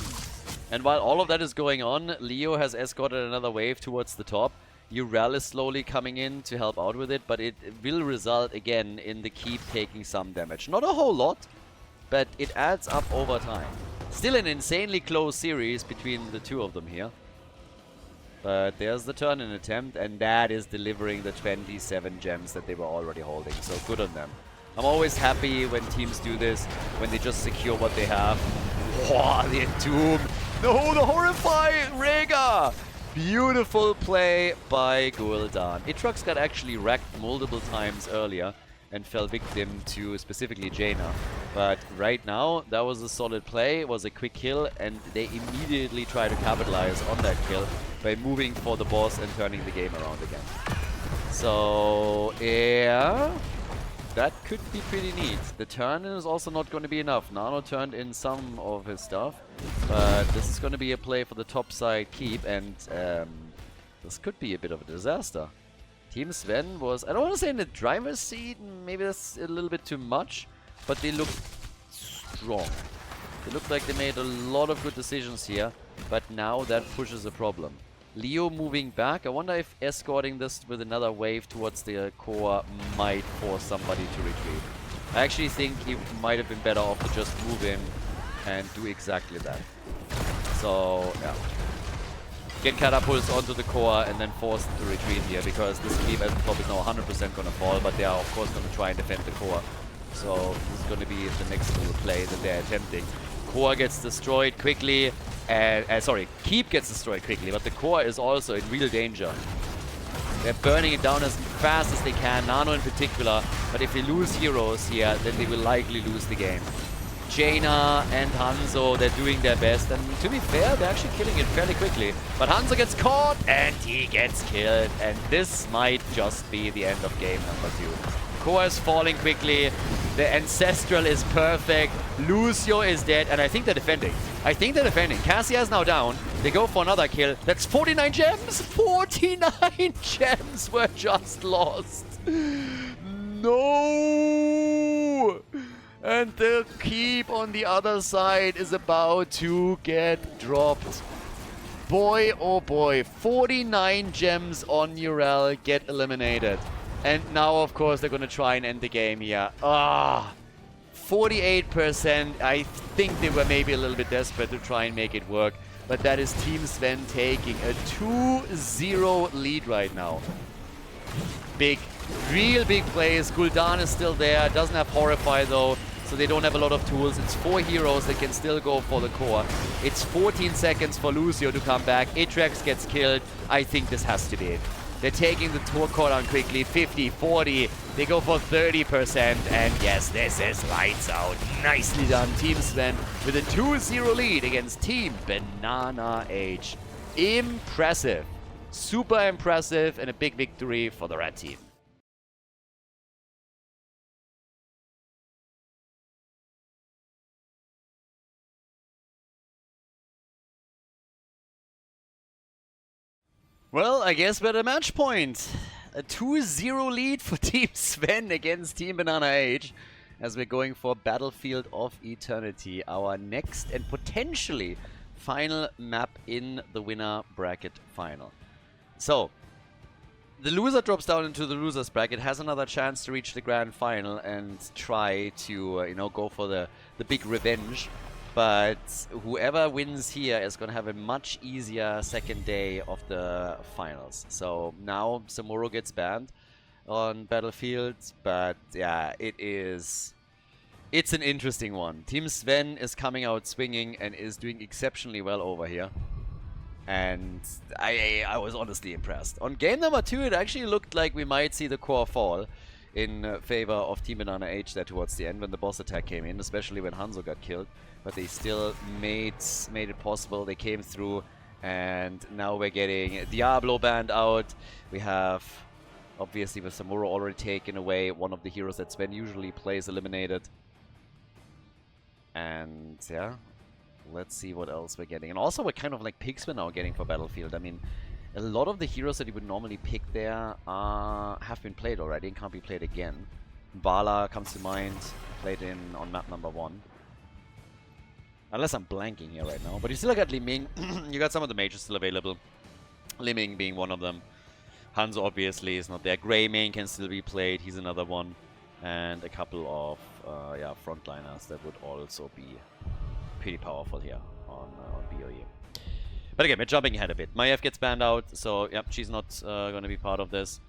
And while all of that is going on, Leo has escorted another wave towards the top. Urel is slowly coming in to help out with it, but it will result again in the Keep taking some damage. Not a whole lot, but it adds up over time. Still an insanely close series between the two of them here. But there's the turn-in attempt, and that is delivering the 27 gems that they were already holding, so good on them. I'm always happy when teams do this, when they just secure what they have. Whoa, the Entomb! No, the Horrify! Rega! Beautiful play by Gul'dan. Itrox got actually wrecked multiple times earlier and fell victim to specifically Jaina. But right now, that was a solid play, it was a quick kill, and they immediately try to capitalize on that kill by moving for the boss and turning the game around again. So, yeah, that could be pretty neat. The turn is also not going to be enough. Nano turned in some of his stuff, but this is going to be a play for the top side keep, and this could be a bit of a disaster. Team Sven was, I don't want to say in the driver's seat, maybe that's a little bit too much, but they look strong. They look like they made a lot of good decisions here, but now that pushes a problem. Leo moving back. I wonder if escorting this with another wave towards the core might force somebody to retreat. I actually think he might have been better off to just move in and do exactly that. So, yeah. Get catapults onto the core and then force them to retreat here, because this keep at the top is now 100% gonna fall, but they are of course gonna try and defend the core. So this is gonna be the next little play that they're attempting. Core gets destroyed quickly, and sorry, keep gets destroyed quickly, but the core is also in real danger. They're burning it down as fast as they can, Nano in particular, but if they lose heroes here, then they will likely lose the game. Jaina and Hanzo, they're doing their best, and to be fair, they're actually killing it fairly quickly. But Hanzo gets caught, and he gets killed, and this might just be the end of game number 2. Core is falling quickly, the Ancestral is perfect, Lucio is dead, and I think they're defending. Cassia is now down, they go for another kill. That's 49 gems! 49 gems were just lost! No! And the keep on the other side is about to get dropped. Boy, oh boy, 49 gems on Urel get eliminated. And now, of course, they're going to try and end the game here. 48%. I think they were maybe a little bit desperate to try and make it work. But that is Team Sven taking a 2-0 lead right now. Big, real big plays. Gul'dan is still there. Doesn't have Horrify though, so they don't have a lot of tools. It's 4 heroes that can still go for the core. It's 14 seconds for Lucio to come back. Itrex gets killed. I think this has to be it. They're taking the core down quickly. 50, 40. They go for 30%. And yes, this is lights out. Nicely done, Team Sven, with a 2-0 lead against Team BananaH. Impressive. Super impressive, and a big victory for the red team. Well, I guess we're at a match point. A 2-0 lead for Team Sven against Team BananaH, as we're going for Battlefield of Eternity, our next and potentially final map in the winner bracket final. So, the loser drops down into the losers bracket, has another chance to reach the grand final and try to, you know, go for the big revenge. But whoever wins here is going to have a much easier second day of the finals. So now Samuro gets banned on Battlefield, but yeah, it's an interesting one. Team Sven is coming out swinging and is doing exceptionally well over here. And I was honestly impressed. On game number 2, it actually looked like we might see the core fall. in favor of Team BananaH there towards the end when the boss attack came in, especially when Hanzo got killed. But they still made it possible. They came through, and now we're getting Diablo banned out. We have, obviously, with Samuro already taken away one of the heroes that Sven usually plays eliminated. And yeah, let's see what else we're getting. And also what kind of like picks we're now getting for Battlefield. I mean, a lot of the heroes that you would normally pick there have been played already and can't be played again. Vala comes to mind, played in on map number 1. Unless I'm blanking here right now. But you still got Li Ming. You got some of the mages still available. Li Ming being one of them. Hanzo obviously is not there. Greymane can still be played. He's another one. And a couple of yeah, frontliners that would also be pretty powerful here on BOE. But again, we're jumping ahead a bit. Maiev gets banned out, so yep, she's not going to be part of this.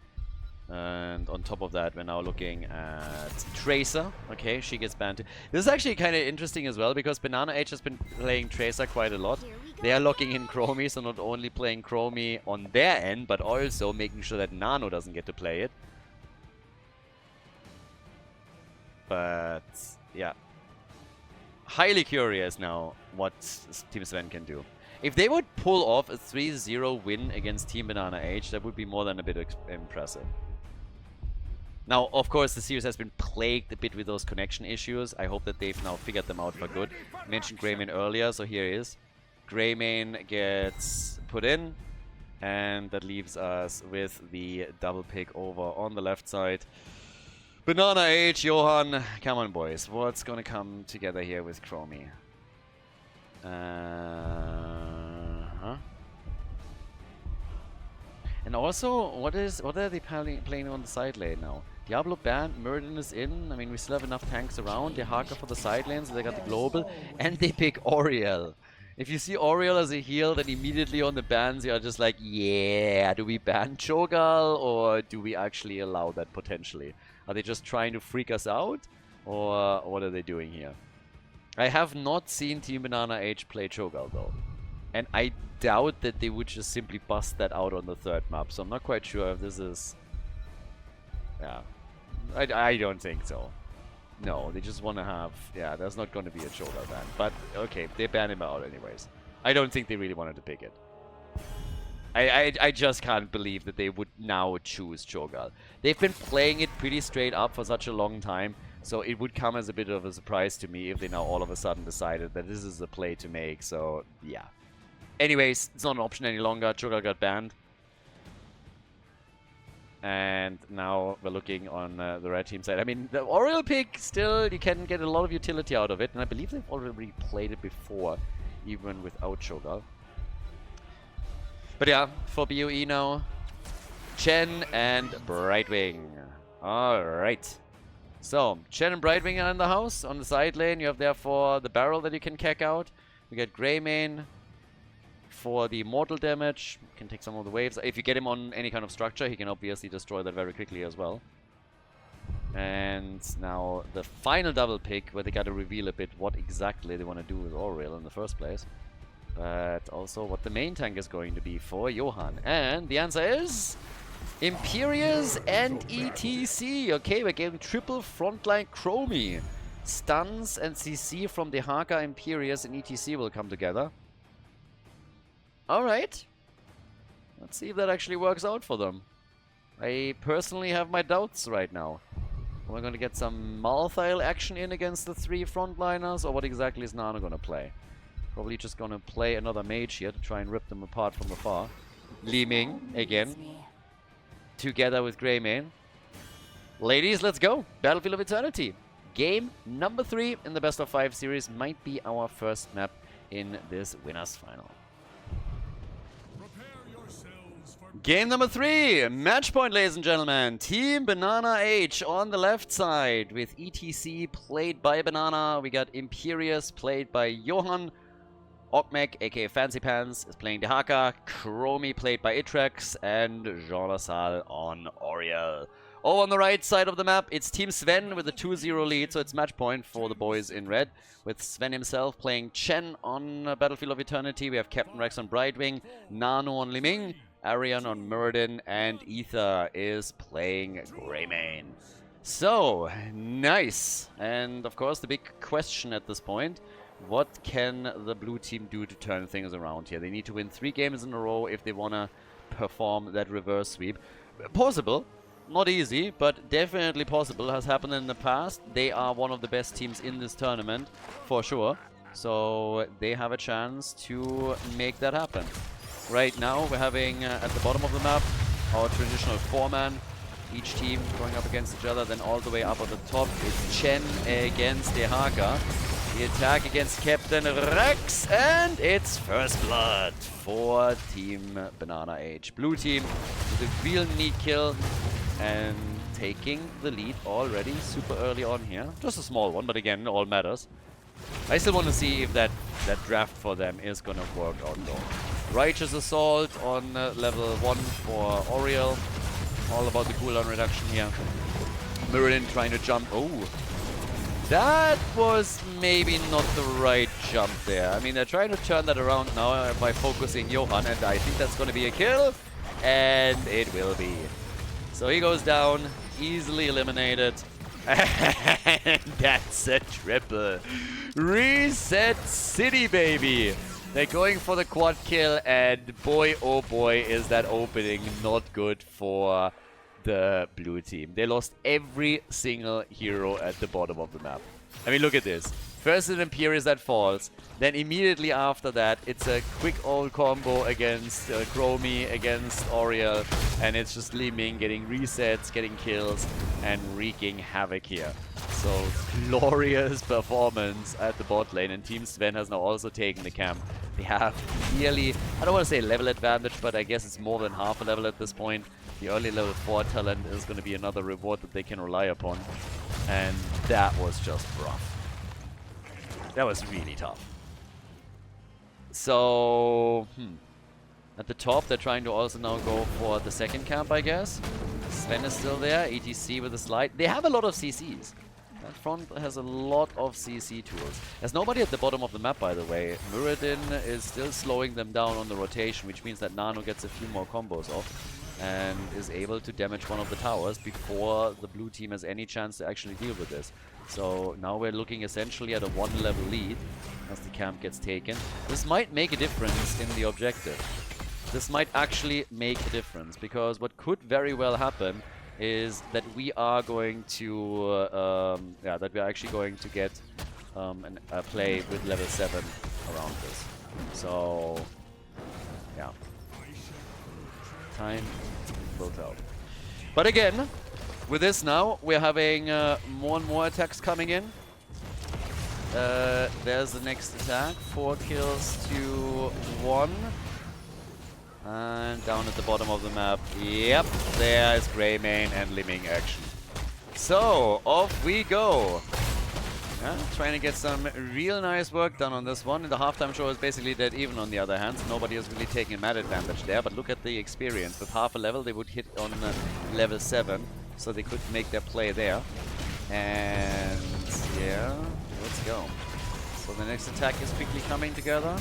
And on top of that, we're now looking at Tracer. Okay, she gets banned too. This is actually kind of interesting as well, because BananaH has been playing Tracer quite a lot. They are locking in Chromie, so not only playing Chromie on their end, but also making sure that Nano doesn't get to play it. But, yeah. Highly curious now what Team Sven can do. If they would pull off a 3-0 win against Team BananaH, that would be more than a bit impressive. Now, of course, the series has been plagued a bit with those connection issues. I hope that they've now figured them out for good. I mentioned Greymane earlier, so here he is. Greymane gets put in, and that leaves us with the double pick over on the left side. BananaH, Johan, come on boys, what's gonna come together here with Chromie? And also, what are they playing on the side lane now? Diablo banned, Muradin is in. I mean, we still have enough tanks around. They Haka for the side lanes, they got the global, and they pick Oriel. If you see Oriel as a heal, then immediately on the bans you're just like, yeah, do we ban Cho'Gall, or do we actually allow that potentially? Are they just trying to freak us out, or what are they doing here? I have not seen Team BananaH play Cho'Gall though. And I doubt that they would just simply bust that out on the third map. So I'm not quite sure if this is... Yeah. I don't think so. No, they just want to have... Yeah, there's not going to be a Cho'Gall ban. But, okay, they ban him out anyways. I don't think they really wanted to pick it. I just can't believe that they would now choose Cho'Gall. They've been playing it pretty straight up for such a long time. So it would come as a bit of a surprise to me if they now all of a sudden decided that this is the play to make. So, yeah. Anyways, it's not an option any longer. Cho'Gall got banned. And now we're looking on the red team side. I mean, the Oriel pick, still, you can get a lot of utility out of it. And I believe they've already played it before, even without Cho'Gall. But yeah, for BOE now, Chen and Brightwing. Alright. So, Chen and Brightwing are in the house. On the side lane, you have therefore the barrel that you can keck out. We get Greymane for the mortal damage. Can take some of the waves. If you get him on any kind of structure, he can obviously destroy that very quickly as well. And now the final double pick, where they gotta reveal a bit what exactly they want to do with Oriel in the first place. But also what the main tank is going to be for Johan. And the answer is... Imperius and ETC. Okay, we're getting triple frontline Chromie. Stuns and CC from the Haka, Imperius, and ETC will come together. Alright. Let's see if that actually works out for them. I personally have my doubts right now. Am I going to get some Malthael action in against the 3 frontliners, or what exactly is Nano going to play? Probably just going to play another mage here to try and rip them apart from afar. Li Ming, again. Together with Greymane. Ladies, let's go! Battlefield of Eternity. Game number 3 in the best of 5 series might be our first map in this winners final. Game number 3, match point, ladies and gentlemen. Team BananaH on the left side with ETC played by Banana. We got Imperius played by Johan. Okmek, aka Fancy Pants, is playing the Haka. Chromie played by Itrex, and Jean Lassalle on Oriel. Over on the right side of the map, it's Team Sven with a 2-0 lead, so it's match point for the boys in red. With Sven himself playing Chen on Battlefield of Eternity. We have Captain Rex on Brightwing, Nano on Li Ming, Arian on Muradin, and Ether is playing Greymane. So, nice. And of course, the big question at this point, what can the blue team do to turn things around here? They need to win 3 games in a row if they want to perform that reverse sweep. Possible. Not easy, but definitely possible. Has happened in the past. They are one of the best teams in this tournament, for sure. So they have a chance to make that happen. Right now, we're having, at the bottom of the map, our traditional 4-man. Each team going up against each other, then all the way up at the top, it's Chen against Dehaka. The attack against Captain Rex, and it's first blood for Team BananaH. Blue team with a real neat kill and taking the lead already super early on here. Just a small one, but again, all matters. I still want to see if that draft for them is going to work out though. Righteous Assault on level 1 for Oriel. All about the cooldown reduction here. Mirrodin trying to jump. Oh, that was maybe not the right jump there. I mean, they're trying to turn that around now by focusing Johan, and I think that's going to be a kill. And it will be. So he goes down, easily eliminated. And that's a triple. Reset City, baby. They're going for the quad kill, and boy, oh boy, is that opening not good for the blue team. They lost every single hero at the bottom of the map. I mean, look at this. First an Imperius that falls, then immediately after that, it's a quick old combo against Chromie, against Oriel, and it's just Li Ming getting resets, getting kills, and wreaking havoc here. So, glorious performance at the bot lane, and Team Sven has now also taken the camp. They have nearly, I don't want to say level advantage, but I guess it's more than half a level at this point. The early level 4 talent is going to be another reward that they can rely upon. And that was just rough. That was really tough. So, at the top, they're trying to also now go for the second camp, I guess. Sven is still there, ETC with a slide. They have a lot of CCs. That front has a lot of CC tools. There's nobody at the bottom of the map, by the way. Mirrodin is still slowing them down on the rotation, which means that Nano gets a few more combos off and is able to damage one of the towers before the blue team has any chance to actually deal with this. So now we're looking essentially at a 1-level lead as the camp gets taken. This might make a difference in the objective. This might actually make a difference, because what could very well happen is that we are going to, that we're actually going to get a play with level 7 around this. So, yeah. Time will tell. But again, with this now, we're having more and more attacks coming in. There's the next attack. 4 kills to 1. And down at the bottom of the map, yep, there is Greymane and Li Ming action. So, off we go. Yeah, trying to get some real nice work done on this one. And the halftime show is basically dead even on the other hand. So nobody is really taking a mad advantage there. But look at the experience. With half a level, they would hit on level 7. So they could make their play there. And yeah, let's go. So the next attack is quickly coming together.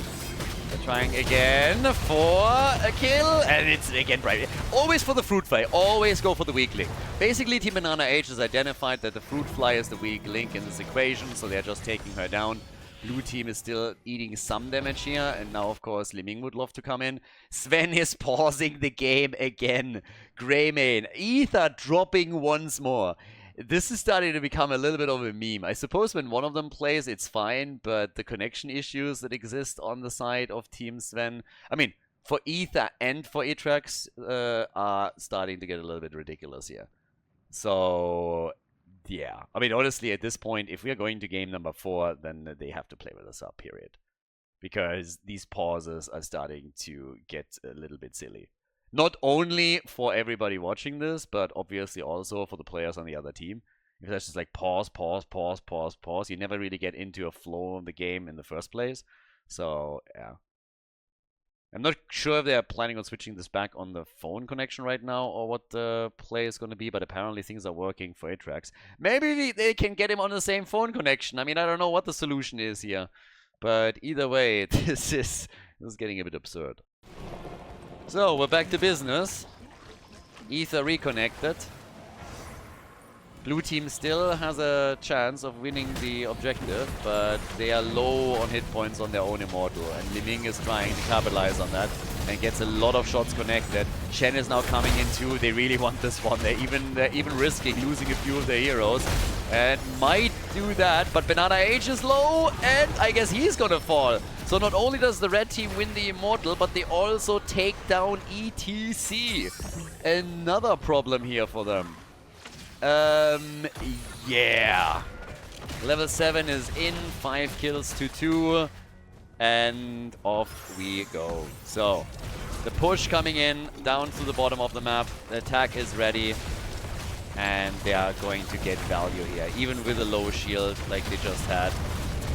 They're trying again for a kill, and it's again bright. Always for the fruit fly, always go for the weak link. Basically, Team BananaH has identified that the fruit fly is the weak link in this equation, so they're just taking her down. Blue team is still eating some damage here, and now, of course, Li Ming would love to come in. Sven is pausing the game again. Greymane, Ether dropping once more. This is starting to become a little bit of a meme. I suppose when one of them plays, it's fine, but the connection issues that exist on the side of Team Sven, I mean, for Ether and for Atrax, are starting to get a little bit ridiculous here. So, yeah. I mean, honestly, at this point, if we are going to game number 4, then they have to play with us up, period. Because these pauses are starting to get a little bit silly. Not only for everybody watching this, but obviously also for the players on the other team. If that's just like pause, pause, pause, pause, pause, you never really get into a flow of the game in the first place. So, yeah. I'm not sure if they're planning on switching this back on the phone connection right now or what the play is going to be, but apparently things are working for Atrax. Maybe they can get him on the same phone connection. I mean, I don't know what the solution is here. But either way, this is getting a bit absurd. So, we're back to business. Ether reconnected. Blue team still has a chance of winning the objective, but they are low on hit points on their own Immortal, and Li Ming is trying to capitalize on that and gets a lot of shots connected. Shen is now coming in too. They really want this one. They're even risking losing a few of their heroes and might do that, but BananaH is low, and I guess he's gonna fall. So not only does the red team win the Immortal, but they also take down ETC. Another problem here for them. Yeah. Level 7 is in, 5 kills to 2, and off we go. So, the push coming in, down to the bottom of the map, the attack is ready, and they are going to get value here, even with a low shield like they just had.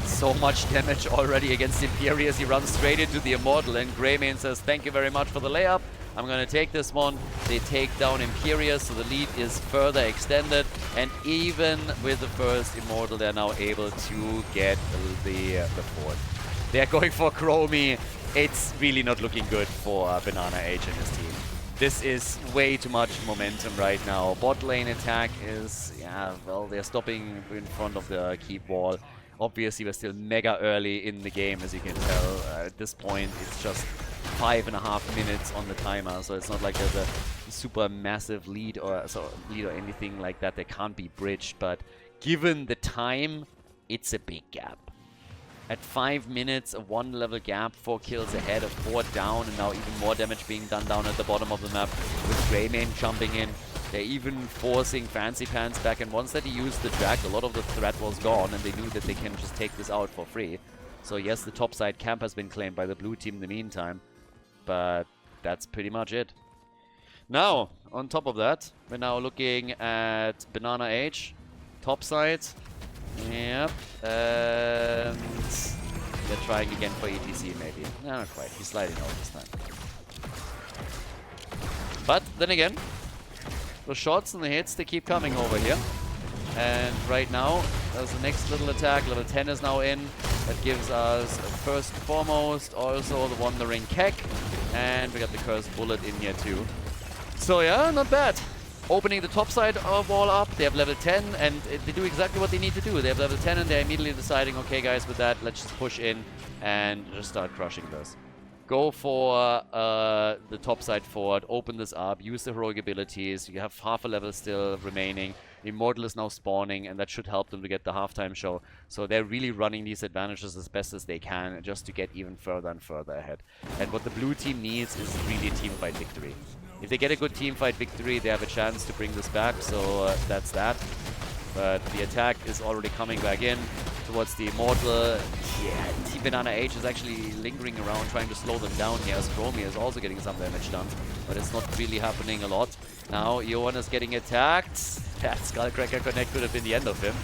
So much damage already against Imperius. He runs straight into the Immortal, and Greymane says, thank you very much for the layup. I'm gonna take this one. They take down Imperius, so the lead is further extended. And even with the first Immortal, they're now able to get the fort. They're going for Chromie. It's really not looking good for BananaH and his team. This is way too much momentum right now. Bot lane attack is, yeah, well, they're stopping in front of the keep wall. Obviously, we're still mega early in the game, as you can tell. At this point, it's just 5.5 minutes on the timer, so it's not like there's a super massive lead or anything like that that can't be bridged. But given the time, it's a big gap. At 5 minutes, a 1 level gap, 4 kills ahead, a 4 down, and now even more damage being done down at the bottom of the map with Greymane jumping in. They're even forcing Fancy Pants back, and once that he used the track, a lot of the threat was gone, and they knew that they can just take this out for free. So yes, the topside camp has been claimed by the blue team in the meantime, but that's pretty much it. Now, on top of that, we're now looking at BananaH, topside. Yep, and they're trying again for ETC maybe. No, not quite. He's sliding out this time. But then again, the shots and the hits, they keep coming over here. And right now, there's the next little attack. Level 10 is now in. That gives us first and foremost also the Wandering Keck. And we got the Cursed Bullet in here too. So yeah, not bad. Opening the top side of wall up, they have level 10, and they do exactly what they need to do. They have level 10 and they're immediately deciding, okay guys, with that, let's just push in and just start crushing this. Go for the top side forward, open this up, use the heroic abilities. You have half a level still remaining. Immortal is now spawning, and that should help them to get the halftime show. So they're really running these advantages as best as they can just to get even further and further ahead. And what the blue team needs is really a teamfight victory. If they get a good teamfight victory, they have a chance to bring this back, so that's that. But the attack is already coming back in towards the Immortal. Yeah, Team BananaH is actually lingering around trying to slow them down here, as Chromie is also getting some damage done. But it's not really happening a lot. Now, Johan is getting attacked. That Skullcracker Connect could have been the end of him.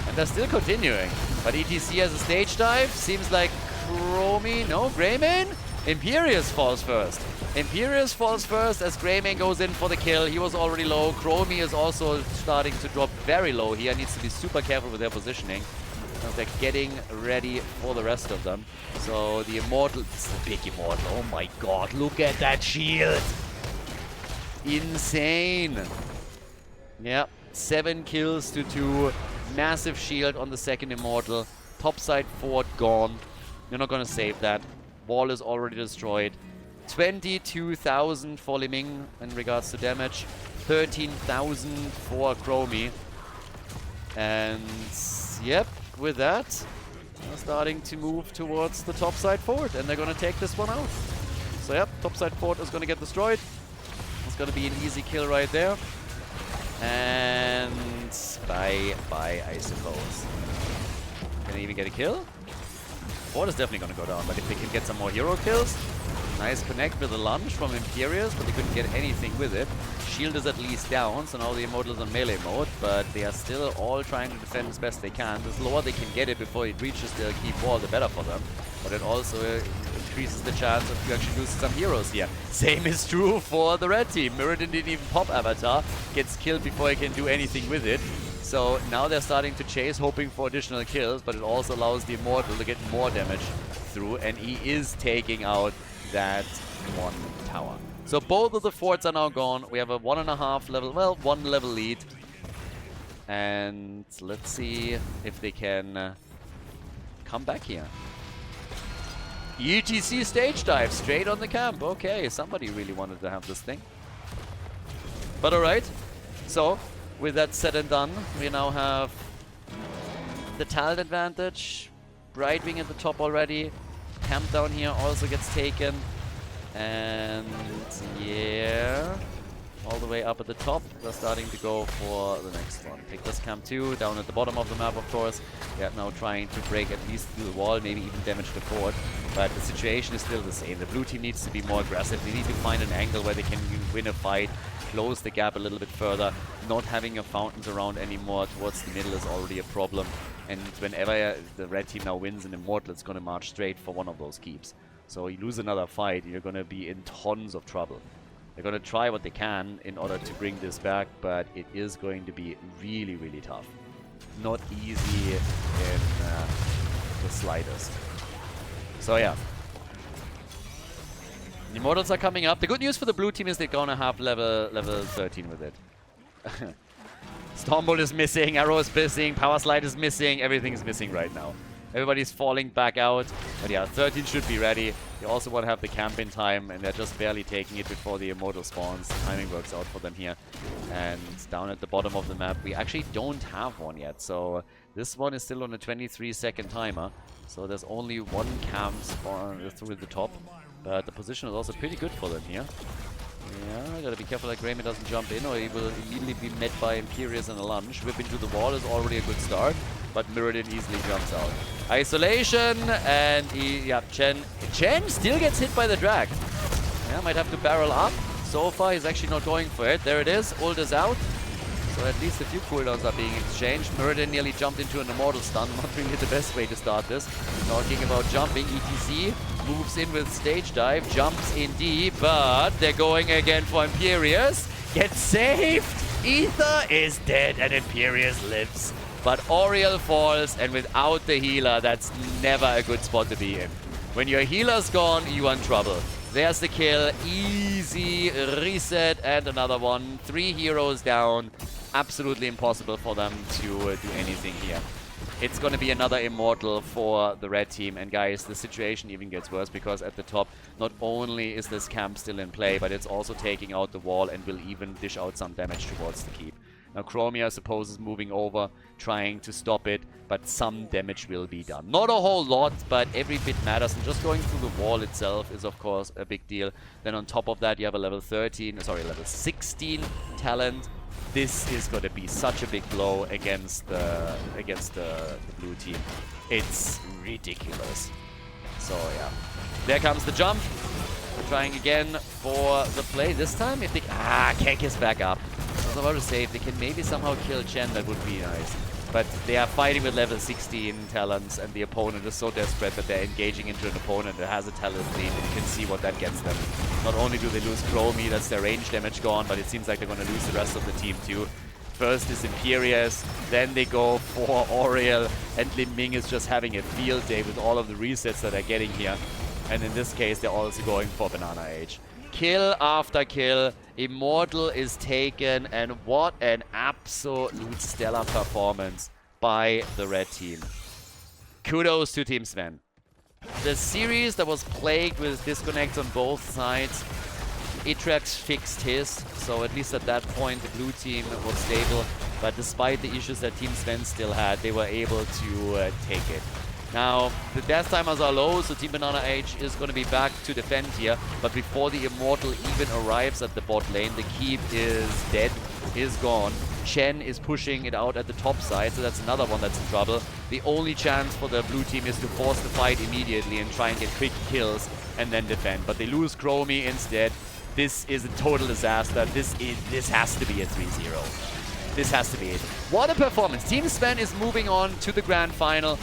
And they're still continuing. But ETC has a stage dive. Seems like Chromie, no, Greymane? Imperius falls first. Imperius falls first as Greymane goes in for the kill. He was already low. Chromie is also starting to drop very low here. Needs to be super careful with their positioning, as they're getting ready for the rest of them. So the Immortal, this is a big Immortal. Oh my god, look at that shield. Insane. Yeah, 7 kills to 2. Massive shield on the second Immortal. Topside fort gone. You're not gonna save that. Wall is already destroyed. 22,000 for Li Ming in regards to damage. 13,000 for Chromie. And yep, with that, we're starting to move towards the topside fort, and they're gonna take this one out. So yep, topside fort is gonna get destroyed. It's gonna be an easy kill right there. And bye, I suppose. Can they even get a kill? Fort is definitely gonna go down, but if they can get some more hero kills, nice connect with the lunge from Imperius, but they couldn't get anything with it. Shield is at least down, so now the Immortal is on melee mode, but they are still all trying to defend as best they can. The slower they can get it before it reaches the keep wall, the better for them. But it also increases the chance of you actually losing some heroes here. Same is true for the red team. Mirrodin didn't even pop Avatar, gets killed before he can do anything with it. So now they're starting to chase, hoping for additional kills, but it also allows the Immortal to get more damage through, and he is taking out that one tower. So both of the forts are now gone. We have a 1.5 level, well, 1 level lead. And let's see if they can come back here. ETC stage dive straight on the camp. Okay, somebody really wanted to have this thing. But alright. So, with that said and done, we now have the talent advantage. Brightwing at the top already. Camp down here also gets taken. And yeah, all the way up at the top, they're starting to go for the next one. Take this camp too, down at the bottom of the map, of course. They're now trying to break at least through the wall, maybe even damage the fort. But the situation is still the same. The blue team needs to be more aggressive. They need to find an angle where they can win a fight, close the gap a little bit further. Not having your fountains around anymore towards the middle is already a problem. And whenever the red team now wins an Immortal, it's going to march straight for one of those keeps. So you lose another fight, you're going to be in tons of trouble. They're going to try what they can in order to bring this back, but it is going to be really, really tough. Not easy in the slightest. So yeah. The Immortals are coming up. The good news for the blue team is they're going to have level 13 with it. Stormbolt is missing, Arrow is missing, Power Slide is missing, everything is missing right now. Everybody's falling back out, but yeah, 13 should be ready. They also want to have the camp in time, and they're just barely taking it before the Immortal spawns. The timing works out for them here. And down at the bottom of the map, we actually don't have one yet, so this one is still on a 23-second timer. So there's only one camp spawn through the top, but the position is also pretty good for them here. Yeah, gotta be careful that Greyman doesn't jump in, or he will immediately be met by Imperius and a lunge. Whip into the wall is already a good start, but Mirrodin easily jumps out. Isolation, and yeah, Chen still gets hit by the drag. Yeah, might have to barrel up. So far, he's actually not going for it. There it is, ult is out. So at least a few cooldowns are being exchanged. Mirrodin nearly jumped into an Immortal stun. Not really the best way to start this. Talking about jumping, ETC moves in with stage dive, jumps in deep, but they're going again for Imperius. Gets saved! Ether is dead and Imperius lives. But Oriel falls, and without the healer, that's never a good spot to be in. When your healer's gone, you are in trouble. There's the kill. Easy reset, and another one. 3 heroes down. Absolutely impossible for them to do anything here. It's going to be another Immortal for the red team. And guys, the situation even gets worse, because at the top, not only is this camp still in play, but it's also taking out the wall and will even dish out some damage towards the keep. Now Chromia, I suppose, is moving over, trying to stop it, but some damage will be done. Not a whole lot, but every bit matters, and just going through the wall itself is, of course, a big deal. Then on top of that, you have a level 16 talent. This is going to be such a big blow against the blue team. It's ridiculous. So, yeah. There comes the jump. We're trying again for the play. This time, if they... Kek is back up. I was about to say, if they can maybe somehow kill Chen, that would be nice. But they are fighting with level 16 talents, and the opponent is so desperate that they're engaging into an opponent that has a talent lead, and you can see what that gets them. Not only do they lose Chromie, that's their range damage gone, but it seems like they're going to lose the rest of the team too. First is Imperius, then they go for Oriel, and Lim Ming is just having a field day with all of the resets that they're getting here. And in this case, they're also going for BananaH. Kill after kill, Immortal is taken, and what an absolute stellar performance by the red team. Kudos to Team Sven. The series that was plagued with disconnects on both sides, Itrax fixed his, so at least at that point the blue team was stable, but despite the issues that Team Sven still had, they were able to take it. Now, the death timers are low, so Team BananaH is going to be back to defend here. But before the Immortal even arrives at the bot lane, the keep is dead, is gone. Chen is pushing it out at the top side, so that's another one that's in trouble. The only chance for the blue team is to force the fight immediately and try and get quick kills and then defend. But they lose Chromie instead. This is a total disaster. This has to be a 3-0. This has to be it. What a performance. Team Sven is moving on to the grand final.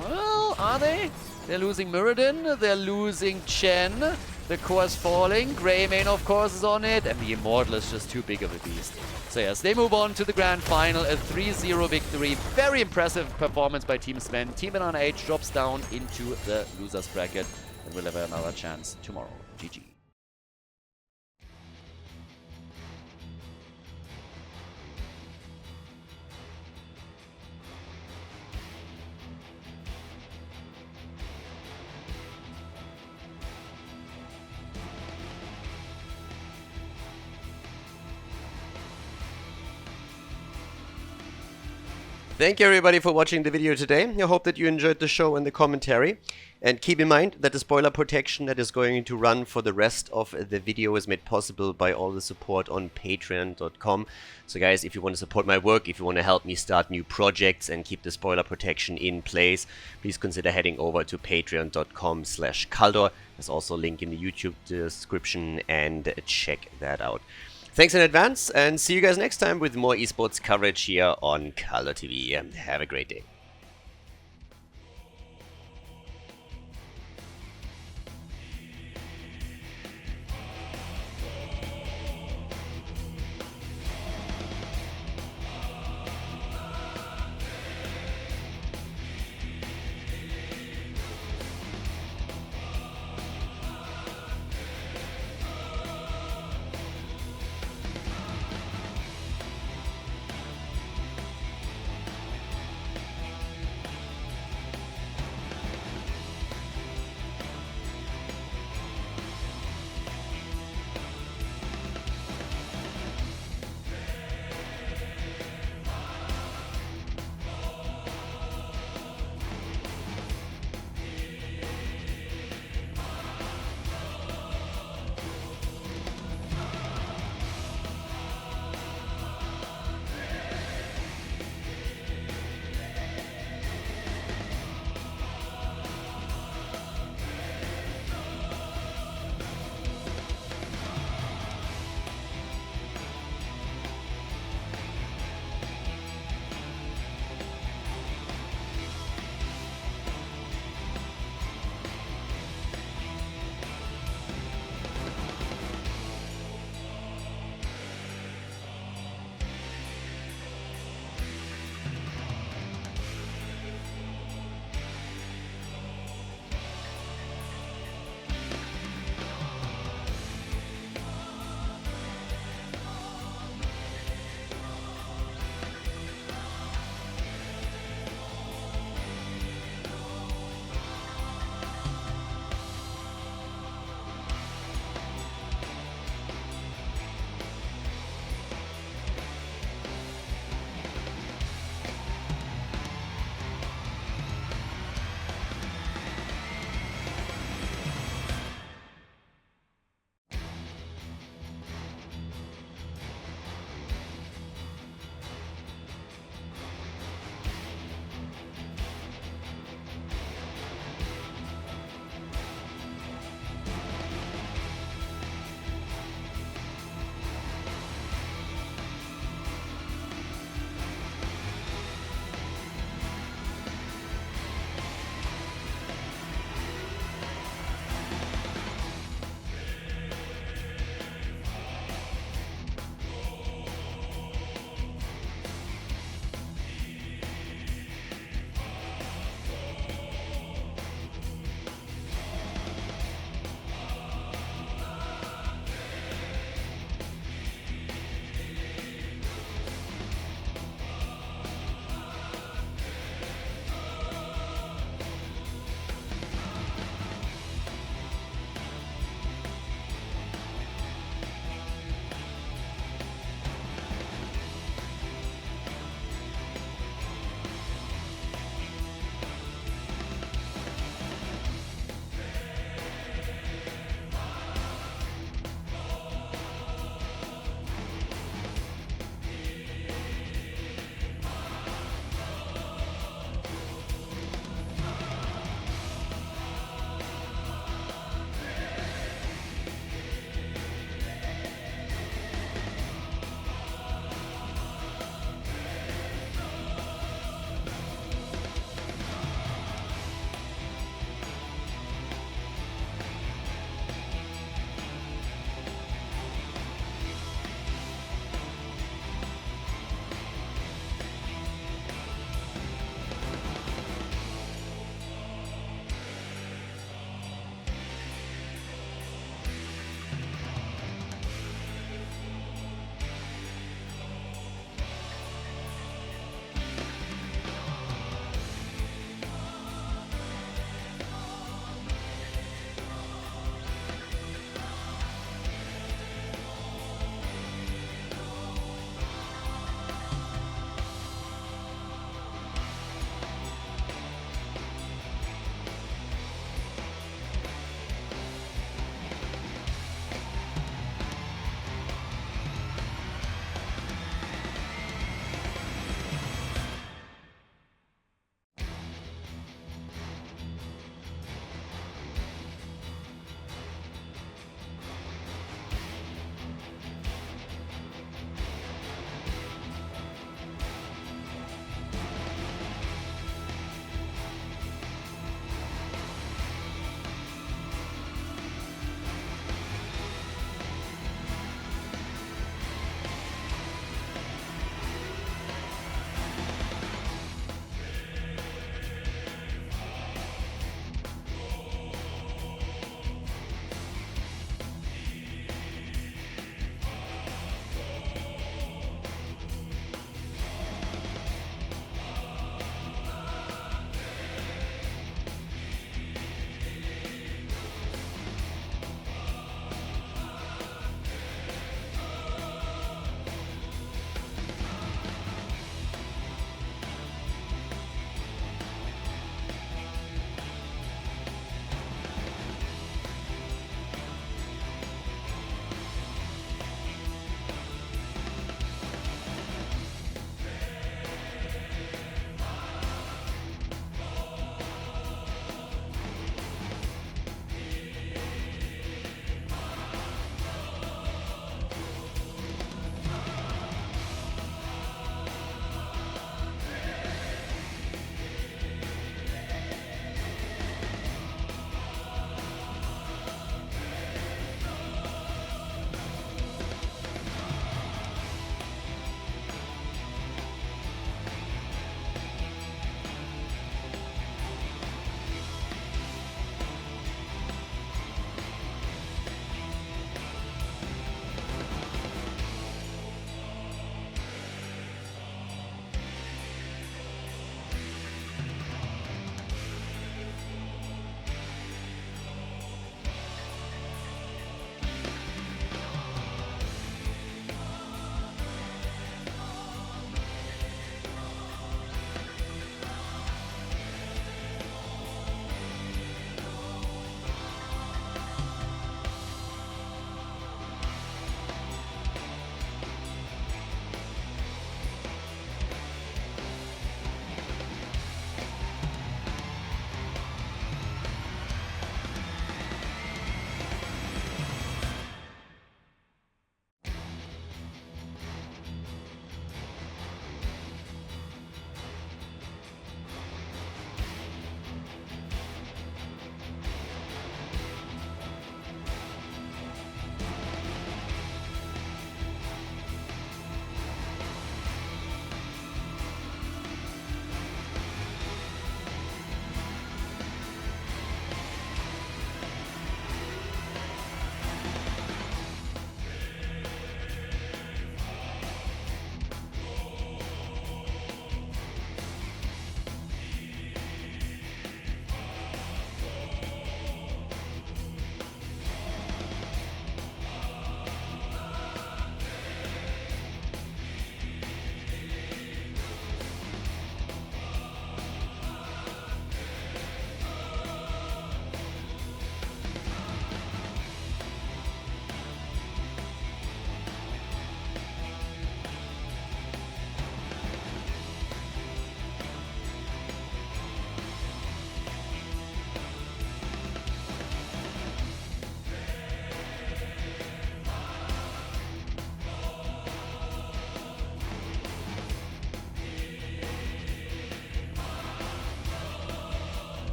Well, are they? They're losing Mirrodin, they're losing Chen, the core's falling, Greymane of course is on it, and the Immortal is just too big of a beast. So yes, they move on to the grand final, a 3-0 victory. Very impressive performance by Team Sven. Team BananaH drops down into the losers bracket, and we'll have another chance tomorrow. GG. Thank you everybody for watching the video today. I hope that you enjoyed the show and the commentary. And keep in mind that the spoiler protection that is going to run for the rest of the video is made possible by all the support on patreon.com. So guys, if you want to support my work, if you want to help me start new projects and keep the spoiler protection in place, please consider heading over to patreon.com/Khaldor. There's also a link in the YouTube description, and check that out. Thanks in advance, and see you guys next time with more esports coverage here on Khaldor TV. Have a great day.